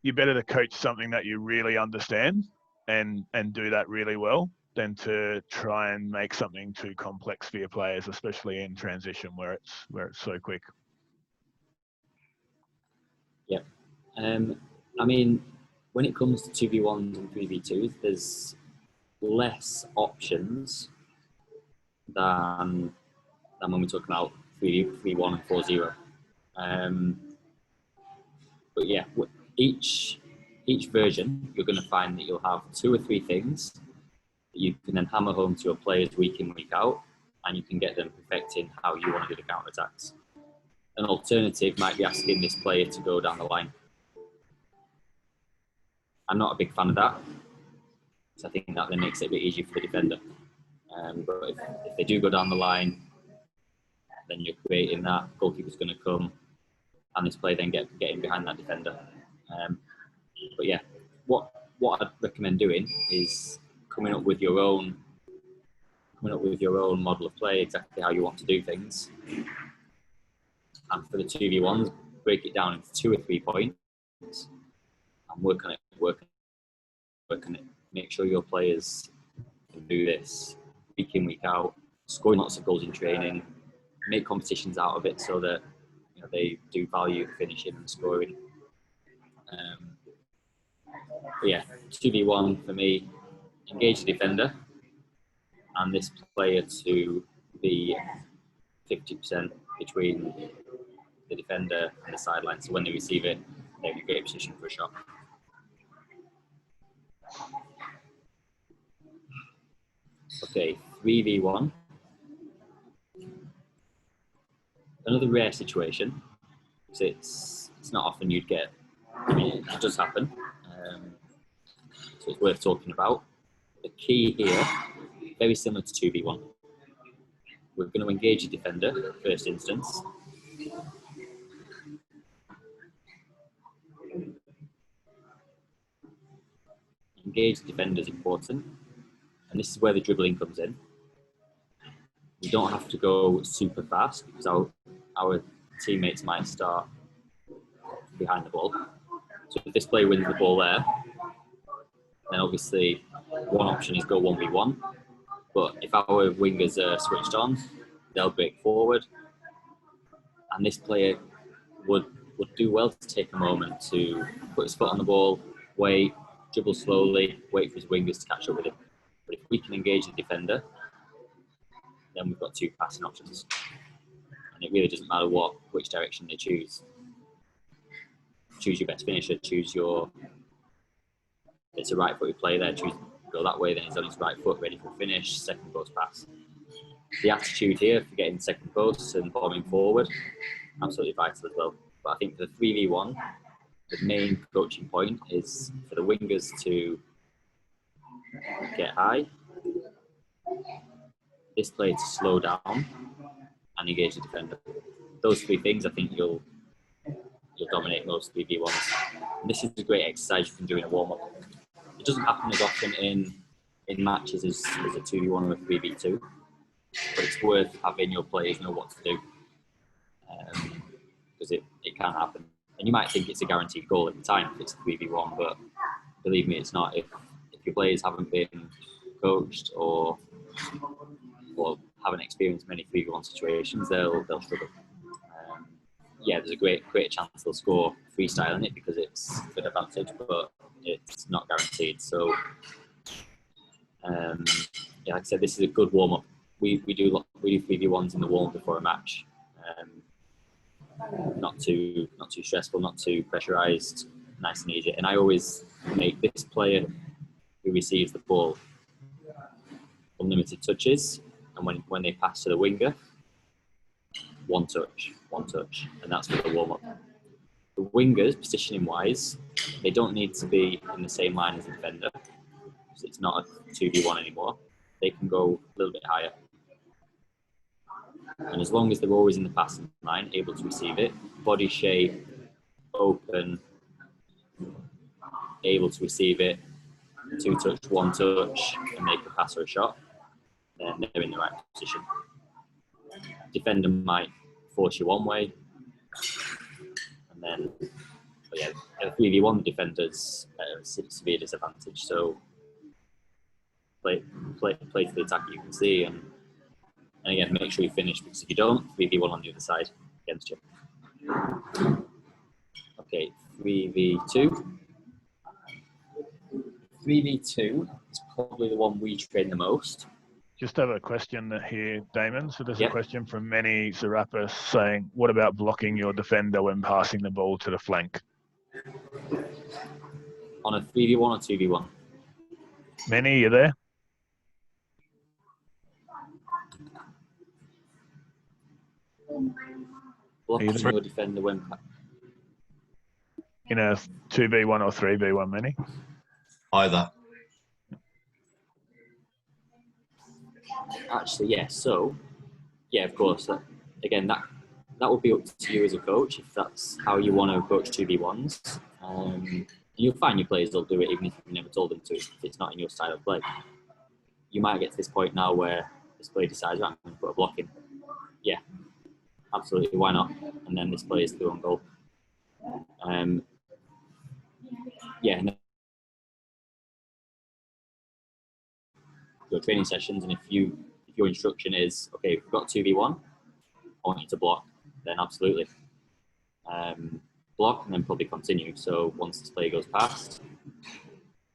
you're better to coach something that you really understand and do that really well than to try and make something too complex for your players, especially in transition where it's so quick. Yeah. I mean, when it comes to 2v1s and 3v2s, there's less options than when we talk about 3v1 and 4-0. But yeah, each version, you're going to find that you'll have 2 or 3 things that you can then hammer home to your players week in, week out, and you can get them perfecting how you want to do the counter-attacks. An alternative might be asking this player to go down the line. I'm not a big fan of that, because I think that then makes it a bit easier for the defender. But if they do go down the line, then you're creating that goalkeeper's going to come, and this player then get in behind that defender. But yeah, what I'd recommend doing is coming up with your own model of play, exactly how you want to do things. And for the 2v1s, break it down into 2 or 3 points and work on it. Make sure your players can do this week in, week out, scoring lots of goals in training, make competitions out of it so that they do value finishing and scoring. But yeah, 2v1 for me, engage the defender and this player to be 50% between the defender and the sideline. So when they receive it, they're in a great position for a shot. Okay, 3v1. Another rare situation, because it's not often you'd get, I mean, it does happen, so it's worth talking about. The key here, very similar to 2v1. We're going to engage the defender, first instance. Engage the defender is important, and this is where the dribbling comes in. We don't have to go super fast because our teammates might start behind the ball. So if this player wins the ball there, then obviously one option is go 1v1. But if our wingers are switched on, they'll break forward. And this player would do well to take a moment to put his foot on the ball, wait, dribble slowly, wait for his wingers to catch up with him. But if we can engage the defender, then we've got 2 passing options. And it really doesn't matter which direction they choose. Choose your best finisher, choose it's a right-footed player there, go that way, then he's on his right foot, ready for finish, second post pass. The attitude here for getting second post and bombing forward, absolutely vital as well. But I think for the 3v1, the main coaching point is for the wingers to get high, this player to slow down, and engage the defender. Those 3 things, I think you'll dominate most 3v1s. And this is a great exercise you can do in a warm-up. It doesn't happen as often in matches as a 2v1 or a 3v2, but it's worth having your players know what to do, because it can happen. And you might think it's a guaranteed goal every time if it's a 3v1, but believe me, it's not. If your players haven't been coached or haven't experienced many 3v1 situations, they'll struggle. Yeah, there's a great chance they'll score freestyling it because it's good advantage, but it's not guaranteed. So, yeah, like I said, this is a good warm up. We do 3v1s in the warm up before a match. Not too stressful, not too pressurized, nice and easy. And I always make this player who receives the ball unlimited touches, and when they pass to the winger, one touch, and that's for the warm-up. The wingers, positioning wise, they don't need to be in the same line as the defender, because it's not a 2v1 anymore. They can go a little bit higher. And as long as they're always in the passing line, able to receive it, body shape, open, able to receive it, 2 touch, 1 touch, and make a pass or a shot, then they're in the right position. defender might force you one way, and then, but yeah, a 3v1 defender's at a severe disadvantage. So play to the attack you can see, and again, make sure you finish, because if you don't, 3v1 on the other side against you. Okay, 3v2. 3v2 is probably the one we train the most. Just have a question here, Damon. So there's a question from Manny Serapis saying, what about blocking your defender when passing the ball to the flank? On a 3v1 or 2v1? Manny, you there? Blocking your defender when... In a 2v1 or 3v1, Manny? Either. Actually, yeah. So, yeah, of course. Again, that would be up to you as a coach if that's how you want to approach 2v1s. And you'll find your players will do it even if you've never told them to. If it's not in your style of play, you might get to this point now where this player decides, I'm going to put a block in. Yeah, absolutely. Why not? And then this player is through on goal. Yeah. Your training sessions, and if your instruction is, okay, if we've got 2v1, I want you to block, then absolutely. Block and then probably continue. So once this player goes past,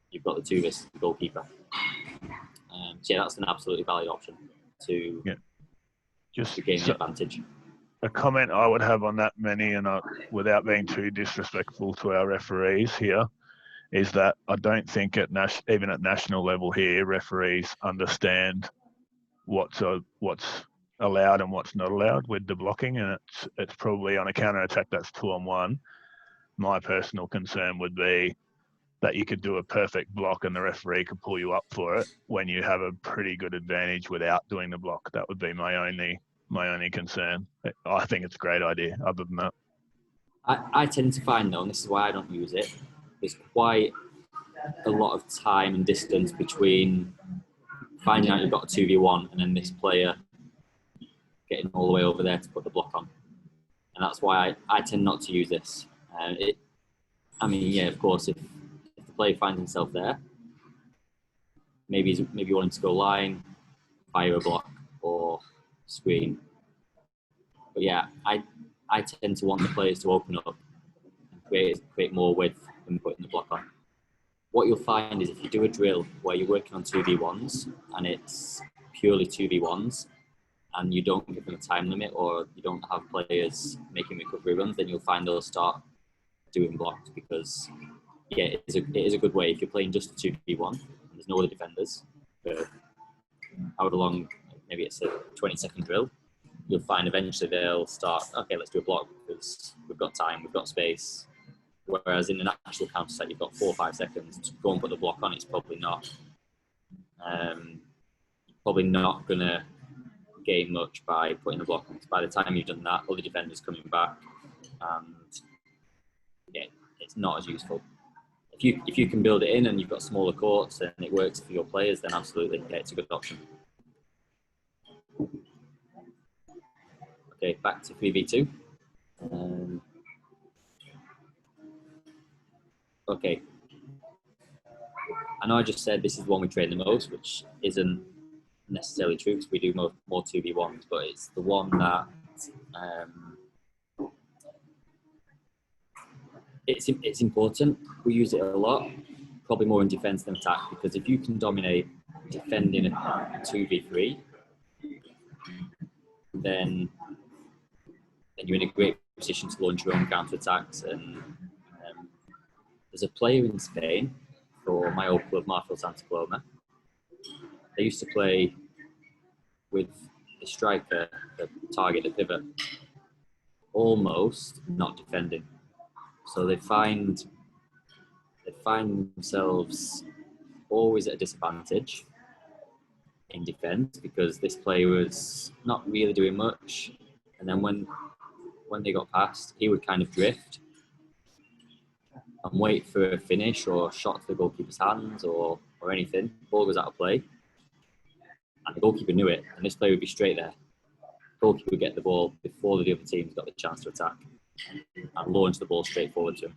you've got the 2 versus the goalkeeper. So yeah, that's an absolutely valid option to gain the advantage. A comment I would have on that, Manny, and without being too disrespectful to our referees here, is that I don't think even at national level here, referees understand what's allowed and what's not allowed with the blocking, and it's probably on a counter attack that's 2-on-1. My personal concern would be that you could do a perfect block and the referee could pull you up for it when you have a pretty good advantage without doing the block. That would be my only concern. I think it's a great idea. Other than that, I tend to find, though, and this is why I don't use it, there's quite a lot of time and distance between finding out you've got a 2v1 and then this player getting all the way over there to put the block on. And that's why I tend not to use this. Of course, if the player finds himself there, maybe wanting to go line, fire a block, or screen. But yeah, I tend to want the players to open up and create more width than putting the block on. What you'll find is if you do a drill where you're working on 2v1s and it's purely 2v1s and you don't give them a time limit or you don't have players making recovery runs, then you'll find they'll start doing blocks, because yeah, it is a good way if you're playing just a 2v1 and there's no other defenders for however long, maybe it's a 20-second drill, you'll find eventually they'll start, okay, let's do a block because we've got time, we've got space. Whereas in an actual counter set, you've got 4 or 5 seconds to go and put the block on. It's probably not going to gain much by putting the block on. By the time you've done that, other defenders coming back, and yeah, it's not as useful. If you can build it in and you've got smaller courts and it works for your players, then absolutely, yeah, it's a good option. Okay, back to 3v2. Okay, I know I just said this is the one we train the most, which isn't necessarily true because we do more 2v1s, but it's the one that it's important. We use it a lot, probably more in defence than attack, because if you can dominate defending a 2v3, then you're in a great position to launch your own counter-attacks. And there's a player in Spain for my old club, Marfil Santa Coloma. They used to play with the striker, the target, the pivot, almost not defending. So they find themselves always at a disadvantage in defence because this player was not really doing much. And then when they got past, he would kind of drift and wait for a finish or a shot to the goalkeeper's hands or anything. Ball goes out of play. And the goalkeeper knew it, and this player would be straight there, goalkeeper would get the ball before the other team's got the chance to attack and launch the ball straight forward to him.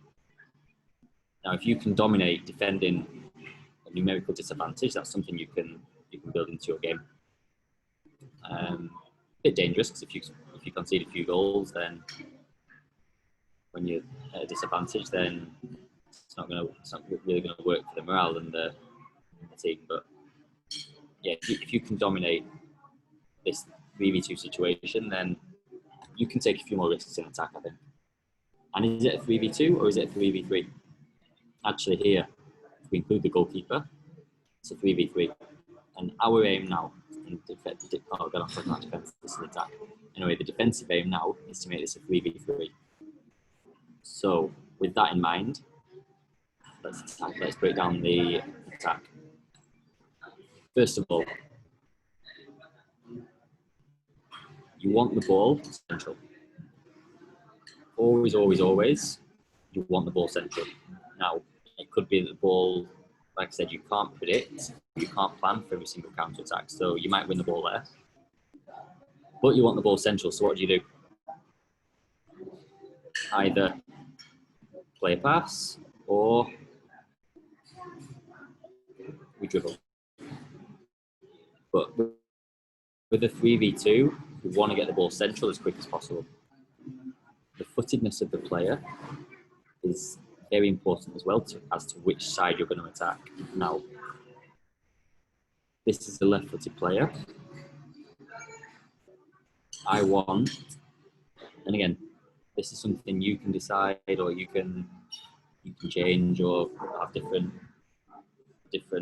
Now, if you can dominate defending a numerical disadvantage, that's something you can build into your game. A bit dangerous because if you concede a few goals, then when you're at a disadvantage, then it's not really going to work for the morale and the team. But yeah, if you can dominate this 3v2 situation, then you can take a few more risks in attack, I think. And is it a 3v2 or is it a 3v3? Actually, here, if we include the goalkeeper, it's a 3v3. And our aim now, attack. Anyway, the defensive aim now is to make this a 3v3. So, with that in mind, let's break down the attack. First of all, you want the ball central. Always, always, always, you want the ball central. Now, it could be that the ball, like I said, you can't predict, you can't plan for every single counter attack, so you might win the ball there. But you want the ball central, so what do? Either play a pass or we dribble. But with a 3v2, you want to get the ball central as quick as possible. The footedness of the player is very important as well as to which side you're going to attack. Now, this is a left-footed player. I want, and again, this is something you can decide, or you can change, or have different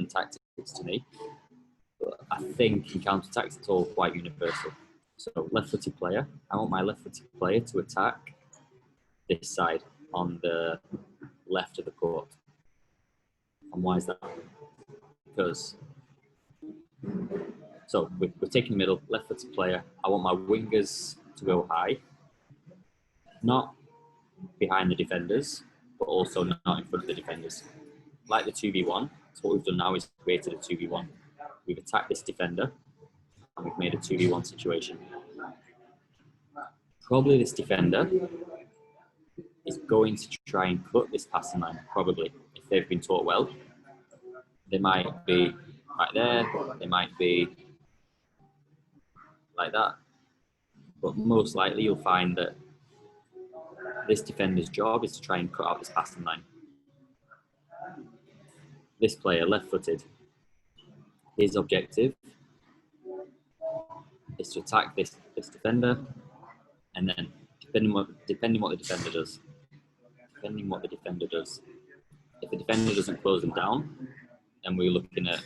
tactics to me. But I think in counter-attacks, it's all quite universal. So left-footed player, I want my left-footed player to attack this side on the left of the court. And why is that? Because, so we're taking the middle, left-footed player. I want my wingers to go high, not behind the defenders, but also not in front of the defenders. Like the 2v1, so what we've done now is created a 2v1. We've attacked this defender, and we've made a 2v1 situation. Probably this defender is going to try and cut this passing line, probably, if they've been taught well. They might be right there, they might be like that. But most likely you'll find that this defender's job is to try and cut out this passing line. This player, left-footed, his objective is to attack this defender, and then depending what the defender does, if the defender doesn't close them down, then we're looking at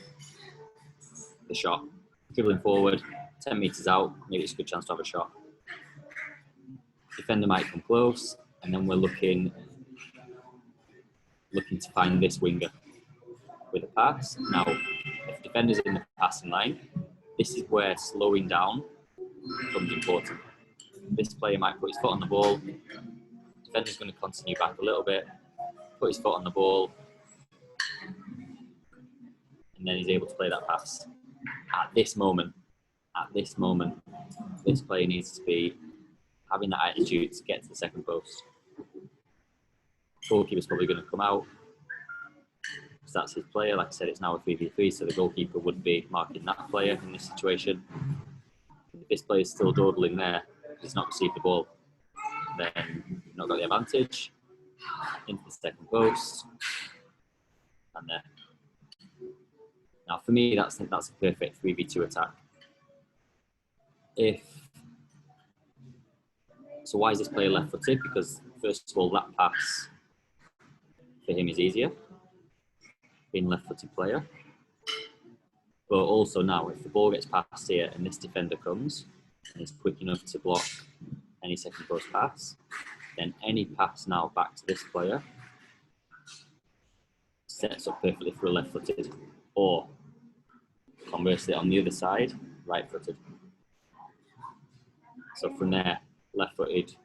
the shot. Dribbling forward, 10 metres out, maybe it's a good chance to have a shot. Defender might come close, and then we're looking to find this winger with a pass. Now, if the defender's in the passing line, this is where slowing down becomes important. This player might put his foot on the ball. Defender's going to continue back a little bit, put his foot on the ball, and then he's able to play that pass. At this moment, this player needs to be having that attitude to get to the second post. Goalkeeper's probably going to come out, because that's his player. Like I said, it's now a 3v3, so the goalkeeper would be marking that player in this situation. If this player's still dawdling there, he's not received the ball, then you've not got the advantage. Into the second post, and there. Now, for me, that's a perfect 3v2 attack. So why is this player left-footed? Because first of all, that pass for him is easier, being a left-footed player. But also now, if the ball gets passed here and this defender comes and is quick enough to block any second post pass, then any pass now back to this player sets up perfectly for a left-footed, or conversely on the other side, right-footed. So from there, left-footed,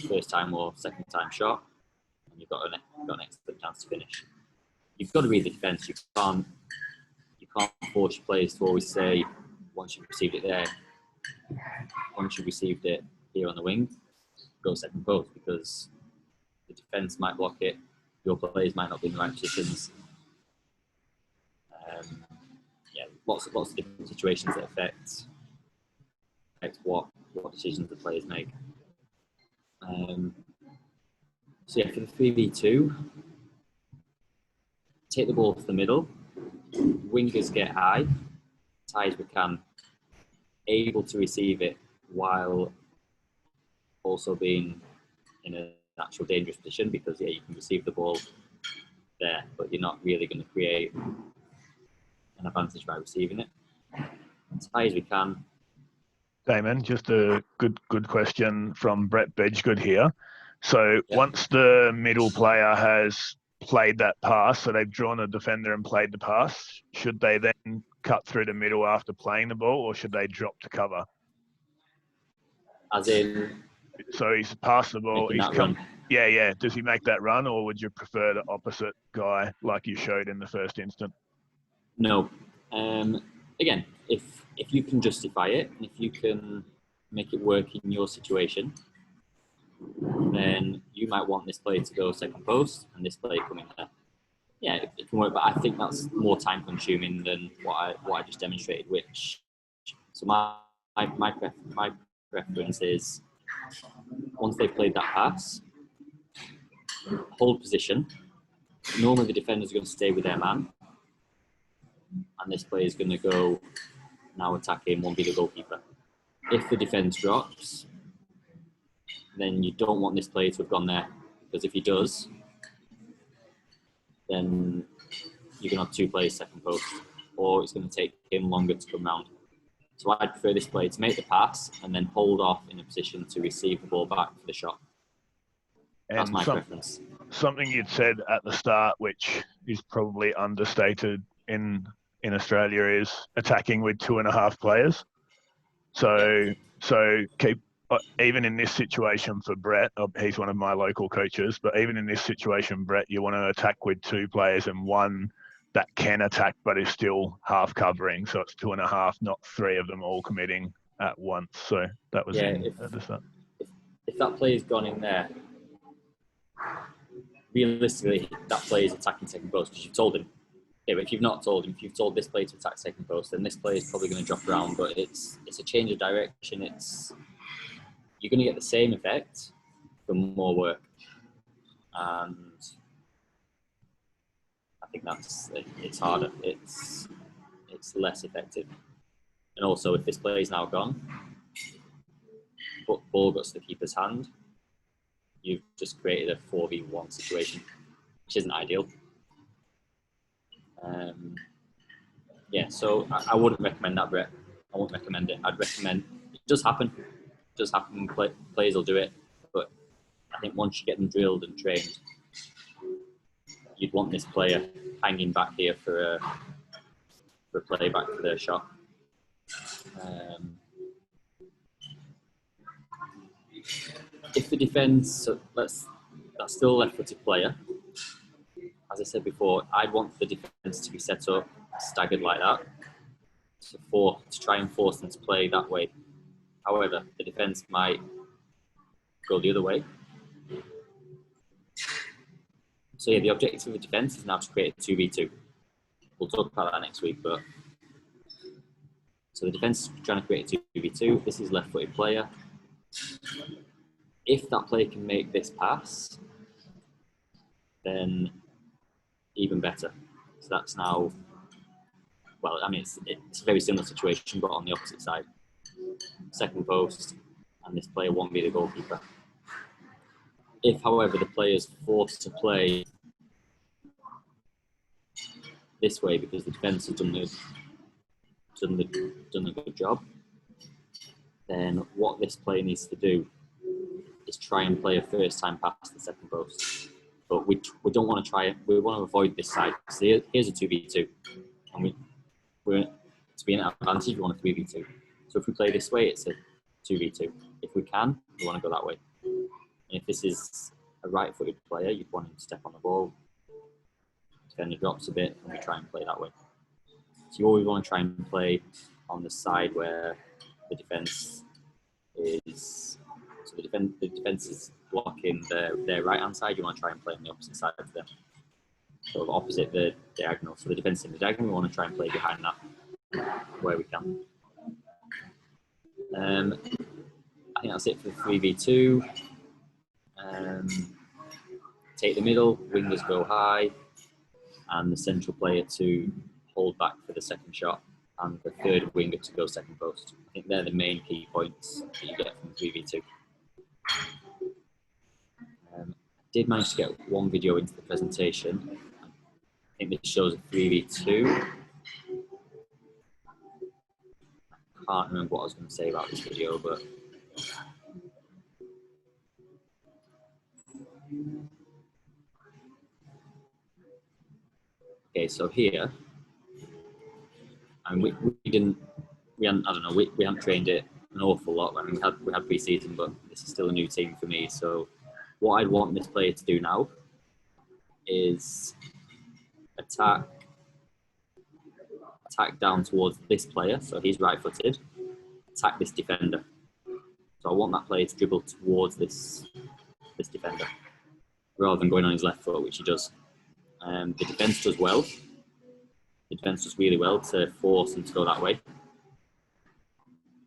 first time or second time shot, and you've got an excellent chance to finish. You've got to read the defence. You can't force your players to always say, once you've received it there, once you've received it here on the wing, go second post, because the defence might block it, your players might not be in the right positions. Yeah, lots of different situations that affect what decisions the players make. So yeah, for the 3v2, take the ball to the middle, wingers get high, as high as we can, able to receive it while also being in an actual dangerous position, because yeah, you can receive the ball there, but you're not really going to create an advantage by receiving it. As high as we can. Damon, just a good question from Brett Bedgegood here. So once the middle player has played that pass, so they've drawn a defender and played the pass, should they then cut through the middle after playing the ball, or should they drop to cover? As in? So he's passed the ball, he's come... Run. Yeah. Does he make that run, or would you prefer the opposite guy like you showed in the first instant? No. Again, if you can justify it, and if you can make it work in your situation, then you might want this player to go second post and this player coming there. Yeah, it can work, but I think that's more time consuming than what I just demonstrated. So my preference is, once they've played that pass, hold position. Normally the defender's going to stay with their man, and this player is going to go now attacking 1v the goalkeeper. If the defence drops, then you don't want this player to have gone there, because if he does, then you're going to have two players second post, or it's going to take him longer to come round. So I'd prefer this player to make the pass and then hold off in a position to receive the ball back for the shot. That's my preference. Something you'd said at the start, which is probably understated in Australia, is attacking with 2.5 players. So keep, even in this situation for Brett, he's one of my local coaches, but even in this situation, Brett, you want to attack with 2 players and one that can attack but is still half covering. So it's 2.5, not 3 of them all committing at once. So that was at the start. If that player's gone in there, realistically, that player is attacking second post because you've told him. Yeah, but if you've not told him, if you've told this player to attack second post, then this player is probably going to drop around. But it's a change of direction. You're going to get the same effect for more work, and I think it's harder. It's less effective. And also, if this player is now gone, but ball goes to the keeper's hand, you've just created a 4v1 situation, which isn't ideal. So I wouldn't recommend that, Brett. I wouldn't recommend it. I'd recommend, it does happen. Players will do it. But I think once you get them drilled and trained, you'd want this player hanging back here for a play back for their shot. If the defence, that's still a left-footed player. As I said before, I'd want the defence to be set up, staggered like that, to try and force them to play that way. However, the defence might go the other way. So yeah, the objective of the defence is now to create a 2v2. We'll talk about that next week, but so the defence is trying to create a 2v2. This is left-footed player. If that player can make this pass, then even better. So that's now, well, I mean, it's a very similar situation, but on the opposite side. Second post, and this player won't be the goalkeeper. If, however, the player is forced to play this way because the defence has done a good job, then what this player needs to do is try and play a first-time pass to the second post. But we don't want to try it. We want to avoid this side. So here's a 2v2. And we're to be an advantage, we want a 3v2. So if we play this way, it's a 2v2. If we can, we want to go that way. And if this is a right-footed player, you'd want him to step on the ball. Defender drops a bit, and we try and play that way. So you always want to try and play on the side where the defence is, so the defence is blocking their right-hand side. You want to try and play on the opposite side of them, sort of opposite the diagonal. So the defence in the diagonal, we want to try and play behind that where we can. I think that's it for the 3v2. Take the middle, wingers go high, and the central player to hold back for the second shot, and the third winger to go second post. I think they're the main key points that you get from 3v2. I did manage to get one video into the presentation. I think this shows a 3v2. I can't remember what I was going to say about this video, but okay, so here, and we hadn't trained it an awful lot. I mean, we had pre-season, but this is still a new team for me. So what I'd want this player to do now is attack down towards this player. So he's right-footed. Attack this defender. So I want that player to dribble towards this defender rather than going on his left foot, which he does. The defence does well. The defence does really well to force him to go that way.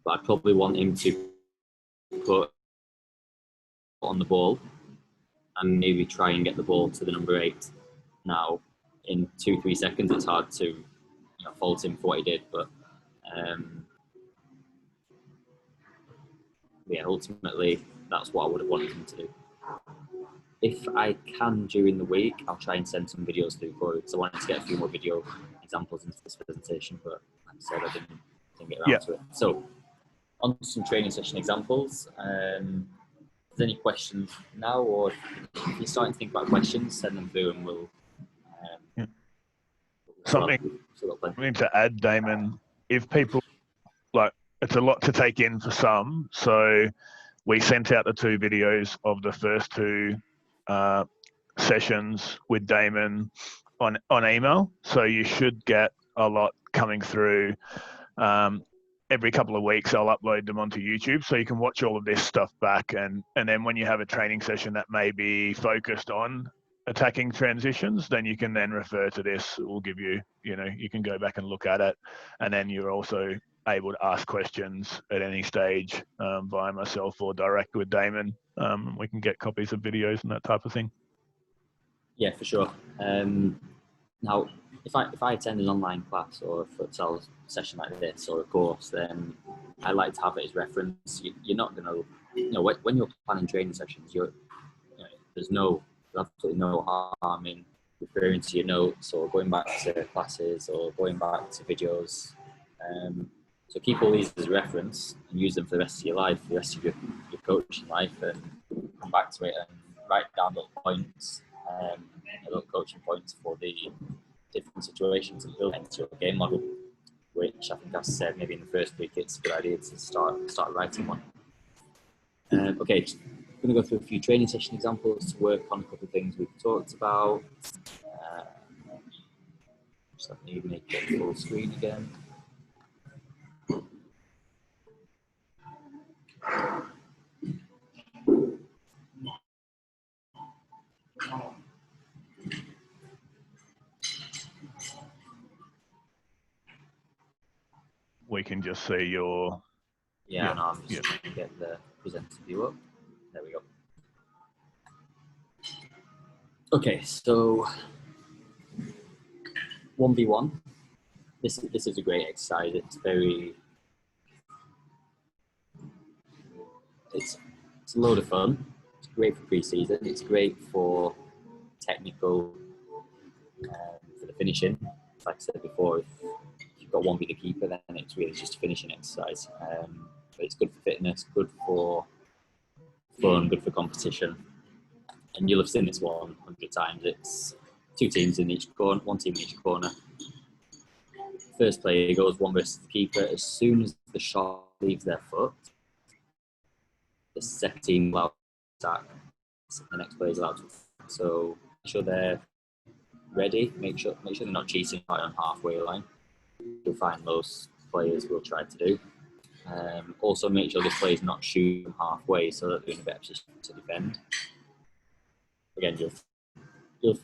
But I'd probably want him to put on the ball and maybe try and get the ball to the number 8. Now, in 2-3 seconds, it's hard to fault him for what he did, but yeah, ultimately, that's what I would have wanted him to do. If I can during the week, I'll try and send some videos through for you, because I wanted to get a few more video examples into this presentation, but like I said, I didn't get around to it. So, on to some training session examples. If there's any questions now, or if you're starting to think about questions, send them through and we'll... Something to add, Damon, if people, it's a lot to take in for some, so we sent out the 2 videos of the first 2 sessions with Damon on email, so you should get a lot coming through. Every couple of weeks I'll upload them onto YouTube, so you can watch all of this stuff back, and then when you have a training session that may be focused on attacking transitions, then you can then refer to this. It will give you, you can go back and look at it, and then you're also able to ask questions at any stage via myself or direct with Damon. We can get copies of videos and that type of thing. Yeah, for sure. Now, if I attend an online class or a futsal session like this or a course, then I like to have it as reference. You're not going to, when you're planning training sessions, there's absolutely no harm in referring to your notes or going back to classes or going back to videos. So keep all these as a reference and use them for the rest of your life, the rest of your coaching life, and come back to it and write down little points, little coaching points for the different situations and build into your game model, which I think I said maybe in the first week it's a good idea to start writing one. Okay, I'm going to go through a few training session examples to work on a couple of things we've talked about. Just let me make it full screen again. We can just see your... Yeah, no, I'm just trying to get the presenter view up. There we go. Okay, so 1v1. This is a great exercise. It's a load of fun. It's great for pre-season. It's great for technical, for the finishing. Like I said before, if you've got 1v the keeper, then it's really just a finishing exercise. But it's good for fitness, good for fun, good for competition. And you'll have seen this 100 times. It's 2 teams in each corner, 1 team in each corner. First player goes 1 versus the keeper. As soon as the shot leaves their foot, the second team will attack. The next player is allowed to attack. So make sure they're ready. Make sure they're not cheating right on halfway line. You'll find most players will try to do. Also make sure the player's not shooting halfway so that they're in a better position to defend. Again, you'll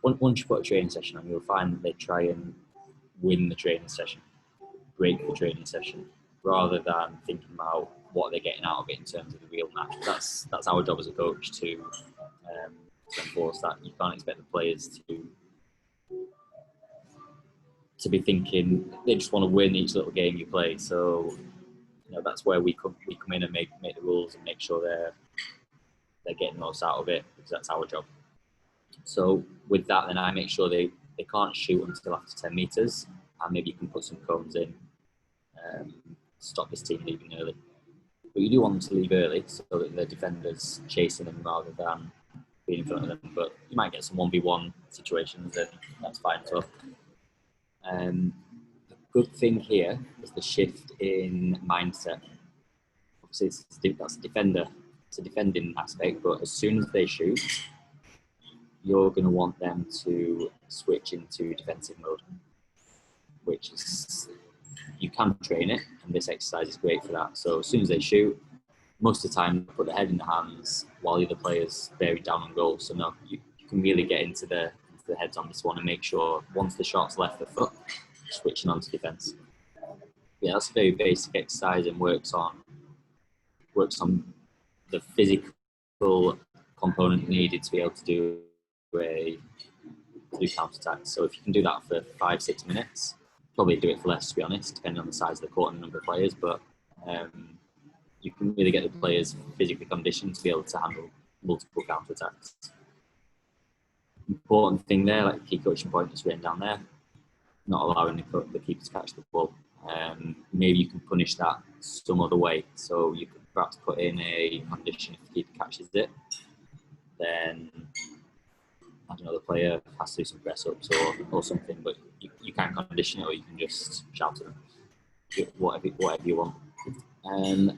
once you put a training session on, you'll find that they try and win the training session, break the training session, rather than thinking about what they're getting out of it in terms of the real match. That's our job as a coach to enforce that. You can't expect the players to be thinking they just want to win each little game you play. So that's where we come in and make the rules and make sure they're getting the most out of it, because that's our job. So with that, then I make sure they can't shoot until after 10 meters, and maybe you can put some cones in, stop this team leaving early. But you do want them to leave early so that the defender's chasing them rather than being in front of them. But you might get some 1v1 situations, and that's fine as well. The good thing here is the shift in mindset. Obviously, that's a defender. It's a defending aspect, but as soon as they shoot, you're going to want them to switch into defensive mode, which is, you can train it, and this exercise is great for that. So as soon as they shoot, most of the time, put the head in the hands while the other players bear down on goal. So no, you can really get into the heads on this one and make sure once the shot's left the foot, switching on to defence. Yeah, that's a very basic exercise and works on the physical component needed to be able to do counter-attacks. So if you can do that for 5-6 minutes, probably do it for less, to be honest, depending on the size of the court and the number of players, but you can really get the players physically conditioned to be able to handle multiple counter-attacks. Important thing there, like the key coaching point is written down there, not allowing the keeper to catch the ball. Maybe you can punish that some other way. So you could perhaps put in a condition if the keeper catches it, then I don't know, the player has to do some press ups or something, but you can condition it, or you can just shout at them, whatever you want.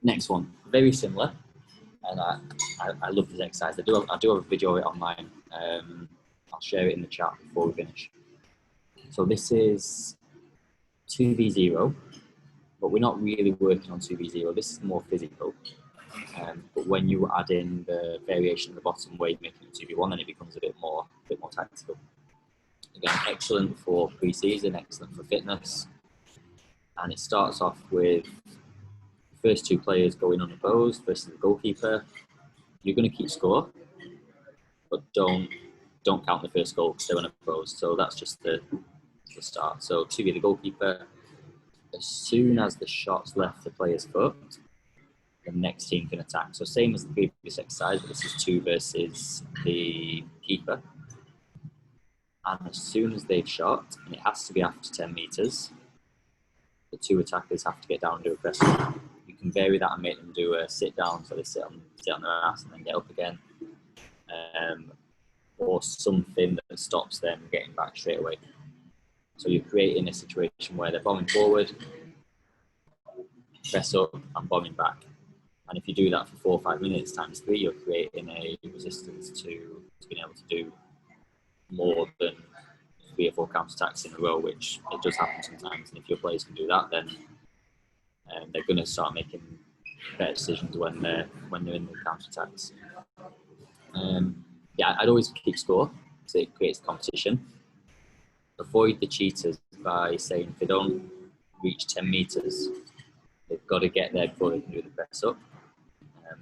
Next one, very similar, and I love this exercise. I do have a video of it online. I'll share it in the chat before we finish. So this is 2v0, but we're not really working on 2v0. This is more physical. But when you add in the variation at the bottom where you're making it 2v1, then it becomes a bit more tactical. Again, excellent for pre-season, excellent for fitness. And it starts off with the first two players going unopposed versus the goalkeeper. You're going to keep score, but don't count the first goal because they're unopposed. So that's just the start. So 2v the goalkeeper. As soon as the shot's left the player's foot, the next team can attack. So same as the previous exercise, but this is 2 versus the keeper. And as soon as they've shot, and it has to be after 10 metres, the 2 attackers have to get down and do a press up. You can vary that and make them do a sit down, so they sit on their ass and then get up again. Or something that stops them getting back straight away. So you're creating a situation where they're bombing forward, press up and bombing back. And if you do that for 4 or 5 minutes times 3, you're creating a resistance to being able to do more than 3 or 4 counter-attacks in a row, which it does happen sometimes. And if your players can do that, then they're going to start making better decisions when they're in the counter-attacks. I'd always keep score, so it creates competition. Avoid the cheaters by saying if they don't reach 10 metres, they've got to get there before they can do the press up.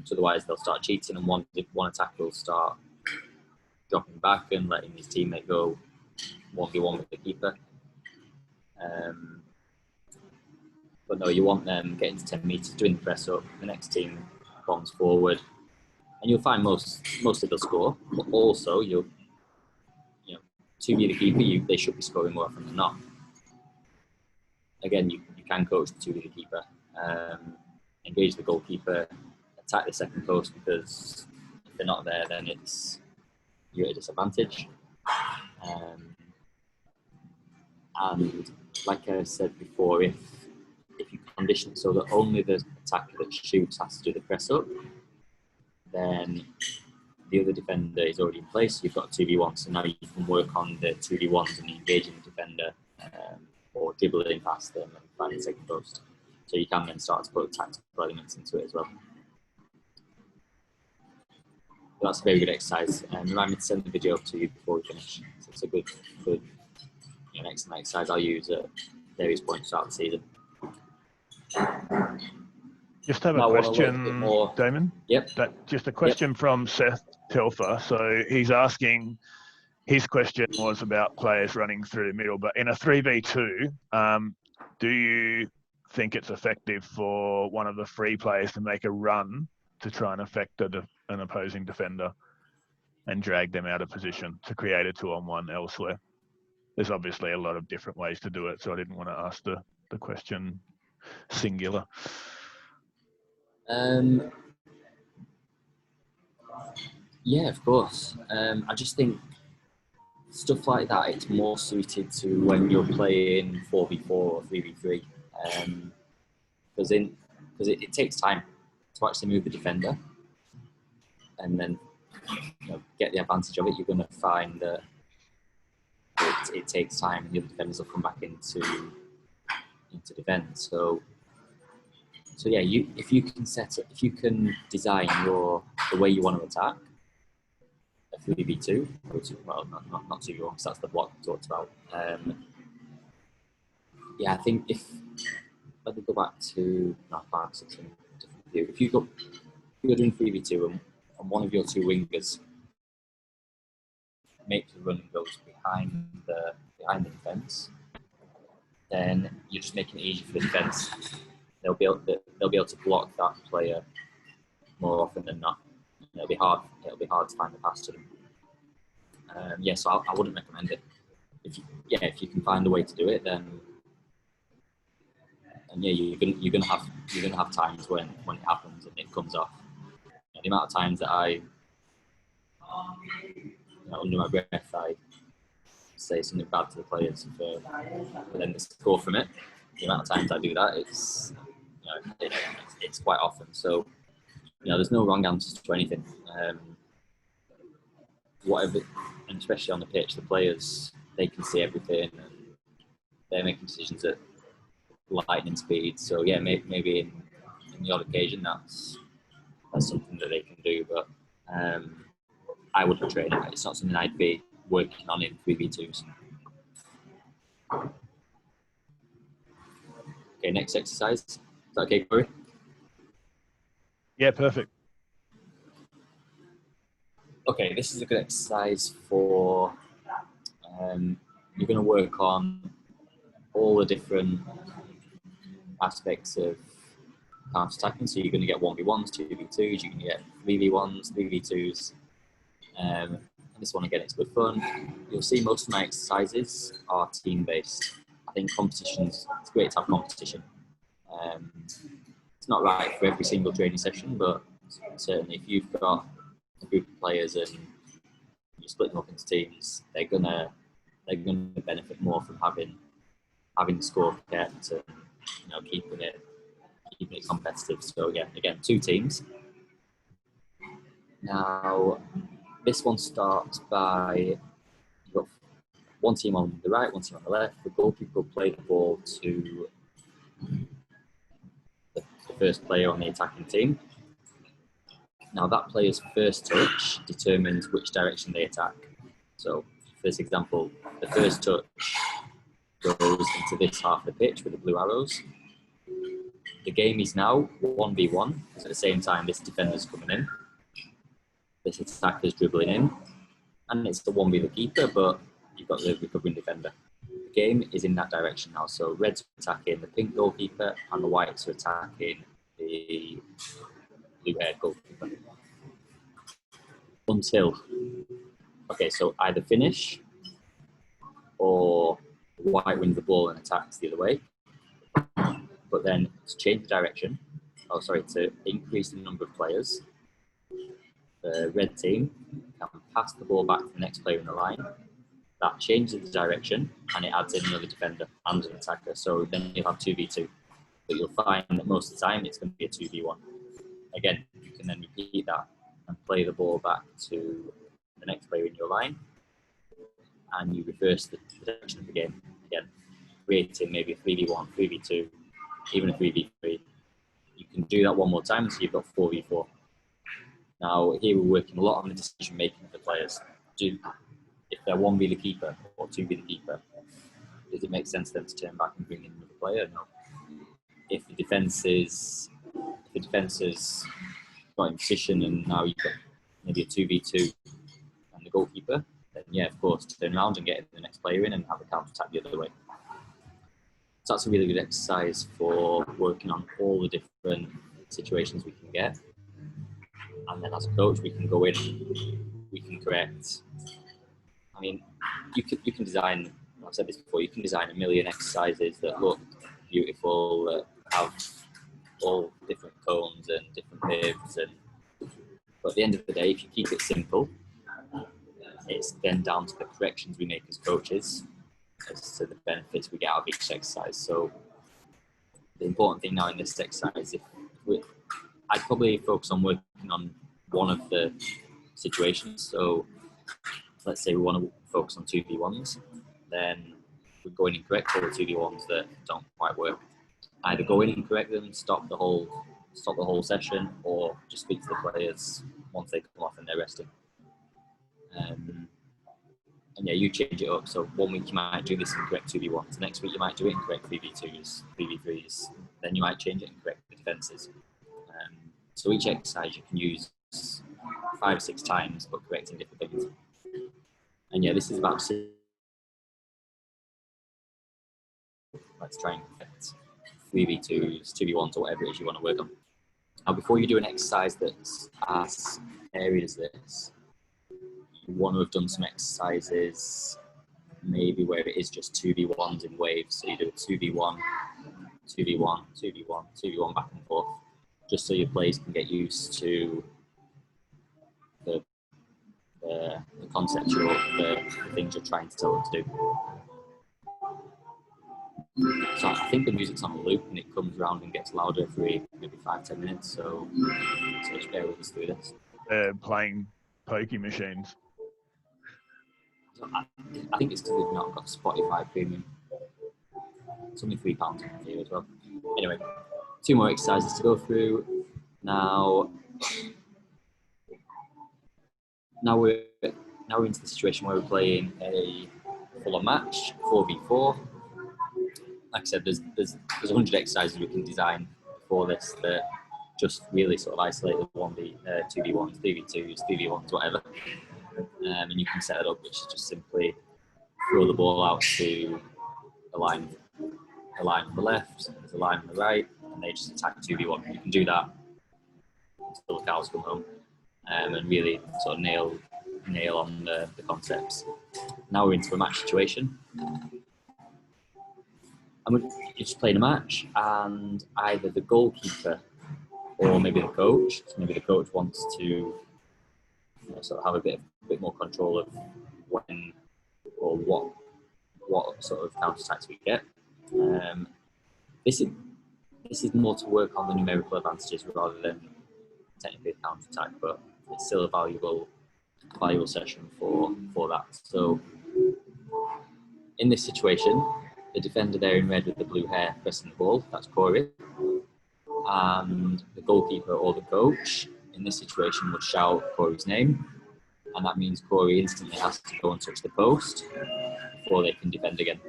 So otherwise they'll start cheating, and one attacker will start dropping back and letting his teammate go 1v1 with the keeper. But no, you want them getting to 10 metres, doing the press up, the next team bombs forward, and you'll find mostly they'll score, but also to be the keeper, they should be scoring more often than not. Again, you can coach to be the keeper, engage the goalkeeper, attack the second post, because if they're not there, then you're at a disadvantage. And like I said before, if you condition it so that only the attacker that shoots has to do the press up, then the other defender is already in place. You've got 2v1, so now you can work on the 2v1s and engaging the defender, or dribbling past them and finding the second post. So you can then start to put tactical elements into it as well. But that's a very good exercise. Remind me to send the video to you before we finish. So it's a good excellent exercise I'll use at various points throughout the season. Just have a question, Damon. Yep. Just a question from Seth Telfer. So he's asking, his question was about players running through the middle, but in a 3v2, do you think it's effective for one of the free players to make a run to try and affect an opposing defender and drag them out of position to create a 2-on-1 elsewhere? There's obviously a lot of different ways to do it, so I didn't want to ask the question singular. Yeah, of course. I just think stuff like that, it's more suited to when you're playing 4v4 or 3v3. Because it takes time to actually move the defender and then get the advantage of it. You're going to find that it takes time, and the other defenders will come back into defence. So yeah, if you can design the way you want to attack a 3v2, well, not 2v1, because that's the block we talked about. Yeah, I think let me go back to something different view. If you're doing 3v2 and one of your two wingers makes a run and goes behind the defence, then you're just making it easy for the defence. They'll be able to block that player more often than not. It'll be hard to find the pass to them. So I wouldn't recommend it. If you can find a way to do it, then you're gonna have times when it happens and it comes off. The amount of times that I, under my breath, I say something bad to the players for them to score from it. The amount of times I do that, it's quite often. So there's no wrong answers to anything. Whatever, and especially on the pitch, the players, they can see everything and they're making decisions at lightning speed. So yeah, maybe in the odd occasion that's something that they can do, but I wouldn't train it. It's not something I'd be working on in 3v2s. Okay, next exercise. Is that okay, Corey? Yeah, perfect. Okay, this is a good exercise for you're going to work on all the different aspects of counter-attacking. So you're going to get 1v1s, 2v2s, you're going to get 3v1s, 3v2s. And this one, again, it's good fun. You'll see most of my exercises are team-based. I think it's great to have competition. It's not right for every single training session, but certainly if you've got a group of players and you split them up into teams, they're gonna benefit more from having the score kept and keeping it competitive. So again, two teams. Now this one starts by, you've got one team on the right, one team on the left. The goalkeeper will play the ball to the first player on the attacking team. Now that player's first touch determines which direction they attack. So for this example, the first touch goes into this half of the pitch with the blue arrows. The game is now 1v1, because at the same time this defender's coming in, this attacker's dribbling in, and it's the 1v the keeper, but you've got the recovering defender. The game is in that direction now, so red's attacking the pink goalkeeper and the whites are attacking the blue-haired goalkeeper. So either finish or the white wins the ball and attacks the other way. But then to change the direction, to increase the number of players, the red team can pass the ball back to the next player in the line. That changes the direction and it adds in another defender and an attacker. So then you'll have 2v2. But you'll find that most of the time it's going to be a 2v1. Again, you can then repeat that and play the ball back to the next player in your line, and you reverse the direction of the game again, creating maybe a 3v1, 3v2, even a 3v3. You can do that one more time, so you've got 4v4. Now, here we're working a lot on the decision making of the players. If they're 1v the keeper or 2v the keeper, does it make sense then to turn back and bring in another player? No. If the defence has got in position and now you've got maybe a 2v2 and the goalkeeper, then yeah, of course, turn around and get the next player in and have a counter attack the other way. So that's a really good exercise for working on all the different situations we can get. And then as a coach, we can go in, we can correct. I mean, you can design, I've said this before, you can design a million exercises that look beautiful, that have all different cones and different waves. But at the end of the day, if you keep it simple, it's then down to the corrections we make as coaches as to the benefits we get out of each exercise. So the important thing now in this exercise, I'd probably focus on working on one of the situations. So let's say we want to focus on 2v1s, then we're going and correct all the 2v1s that don't quite work. Either go in and correct them, stop the whole session, or just speak to the players once they come off and they're resting. And yeah, you change it up. So 1 week you might do this and correct 2v1s. The next week you might do it and correct 3v2s, 3v3s. Then you might change it and correct the defences. So each exercise you can use 5 or 6 times, but correcting different things. And yeah, this is about, let's try and correct 3v2s, 2v1s, or whatever it is you want to work on. Now, before you do an exercise that's as varied as this, you want to have done some exercises, maybe where it is just 2v1s in waves. So you do a 2v1, 2v1, 2v1, 2v1 back and forth, just so your players can get used to the concept the things you're trying to tell them to do. So I think the music's on a loop and it comes around and gets louder every maybe 5-10 minutes. So just bear with us through this. Playing pokey machines. I think it's because we've not got Spotify Premium. It's only £3 here as well. Anyway, 2 more exercises to go through. Now we're into the situation where we're playing a full-on match, 4v4. Like I said, there's 100 exercises we can design for this that just really sort of isolate the 2v1s, 3v2s, 3v1s, whatever. And you can set it up, which is just simply throw the ball out to a line on the left, there's a line on the right, and they just attack 2v1. You can do that until the cows come home, and really sort of nail on the concepts. Now we're into a match situation. And we're just playing a match, and either the goalkeeper or maybe the coach, so maybe the coach wants to sort of have a bit more control of when or what sort of counter attacks we get. This is more to work on the numerical advantages rather than technically a counter attack, but it's still a valuable session for that. So in this situation, the defender there in red with the blue hair pressing the ball, that's Corey. And the goalkeeper or the coach in this situation would shout Corey's name. And that means Corey instantly has to go and touch the post before they can defend again.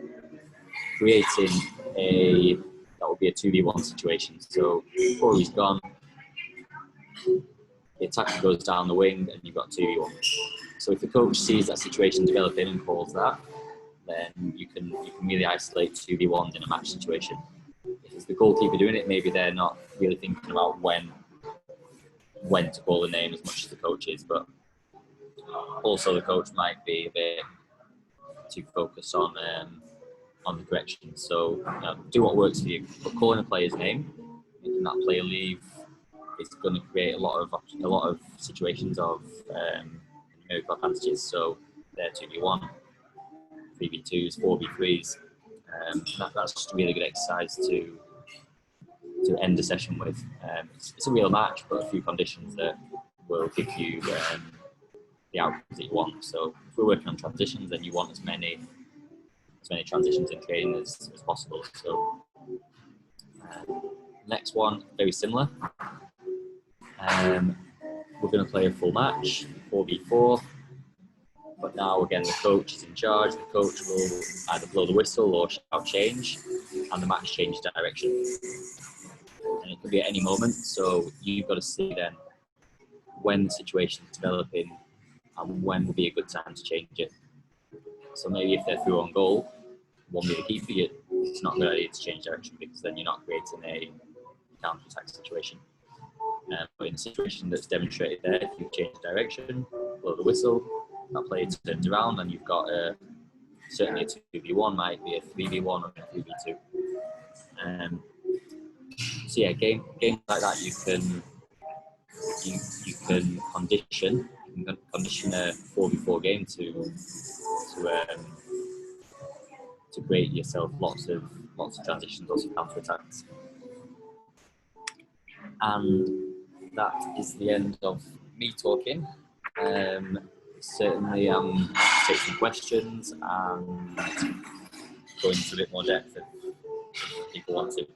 Creating that would be a 2v1 situation. So Corey's gone, the attacker goes down the wing and you've got 2v1. So if the coach sees that situation developing and calls that, then you can really isolate 2v1s in a match situation. If it's the goalkeeper doing it, maybe they're not really thinking about when to call the name as much as the coach is, but also the coach might be a bit too focused on the correction. So do what works for you. But calling a player's name, making that player leave, is going to create a lot of situations of numerical advantages. So they're 2v1, 3v2s, 4v3s. That's just a really good exercise to end the session with. It's a real match, but a few conditions that will give you the outcomes that you want. So if we're working on transitions, then you want as many transitions in training as possible. So Next one, very similar. We're going to play a full match, 4v4. But now, again, the coach is in charge. The coach will either blow the whistle or shout change, and the match changes direction. And it could be at any moment, so you've got to see then when the situation is developing and when would be a good time to change it. So maybe if they're through on goal, one with the keeper, it's not a good idea to change direction because then you're not creating a counter-attack situation. But in a situation that's demonstrated there, if you change direction, blow the whistle, that player turns around and you've got certainly a 2v1, might be a 3v1 or a 3v2. So yeah, games like that you can condition a 4v4 game to create yourself lots of transitions, lots of counter attacks. And that is the end of me talking. Certainly take some questions and go into a bit more depth if people want to.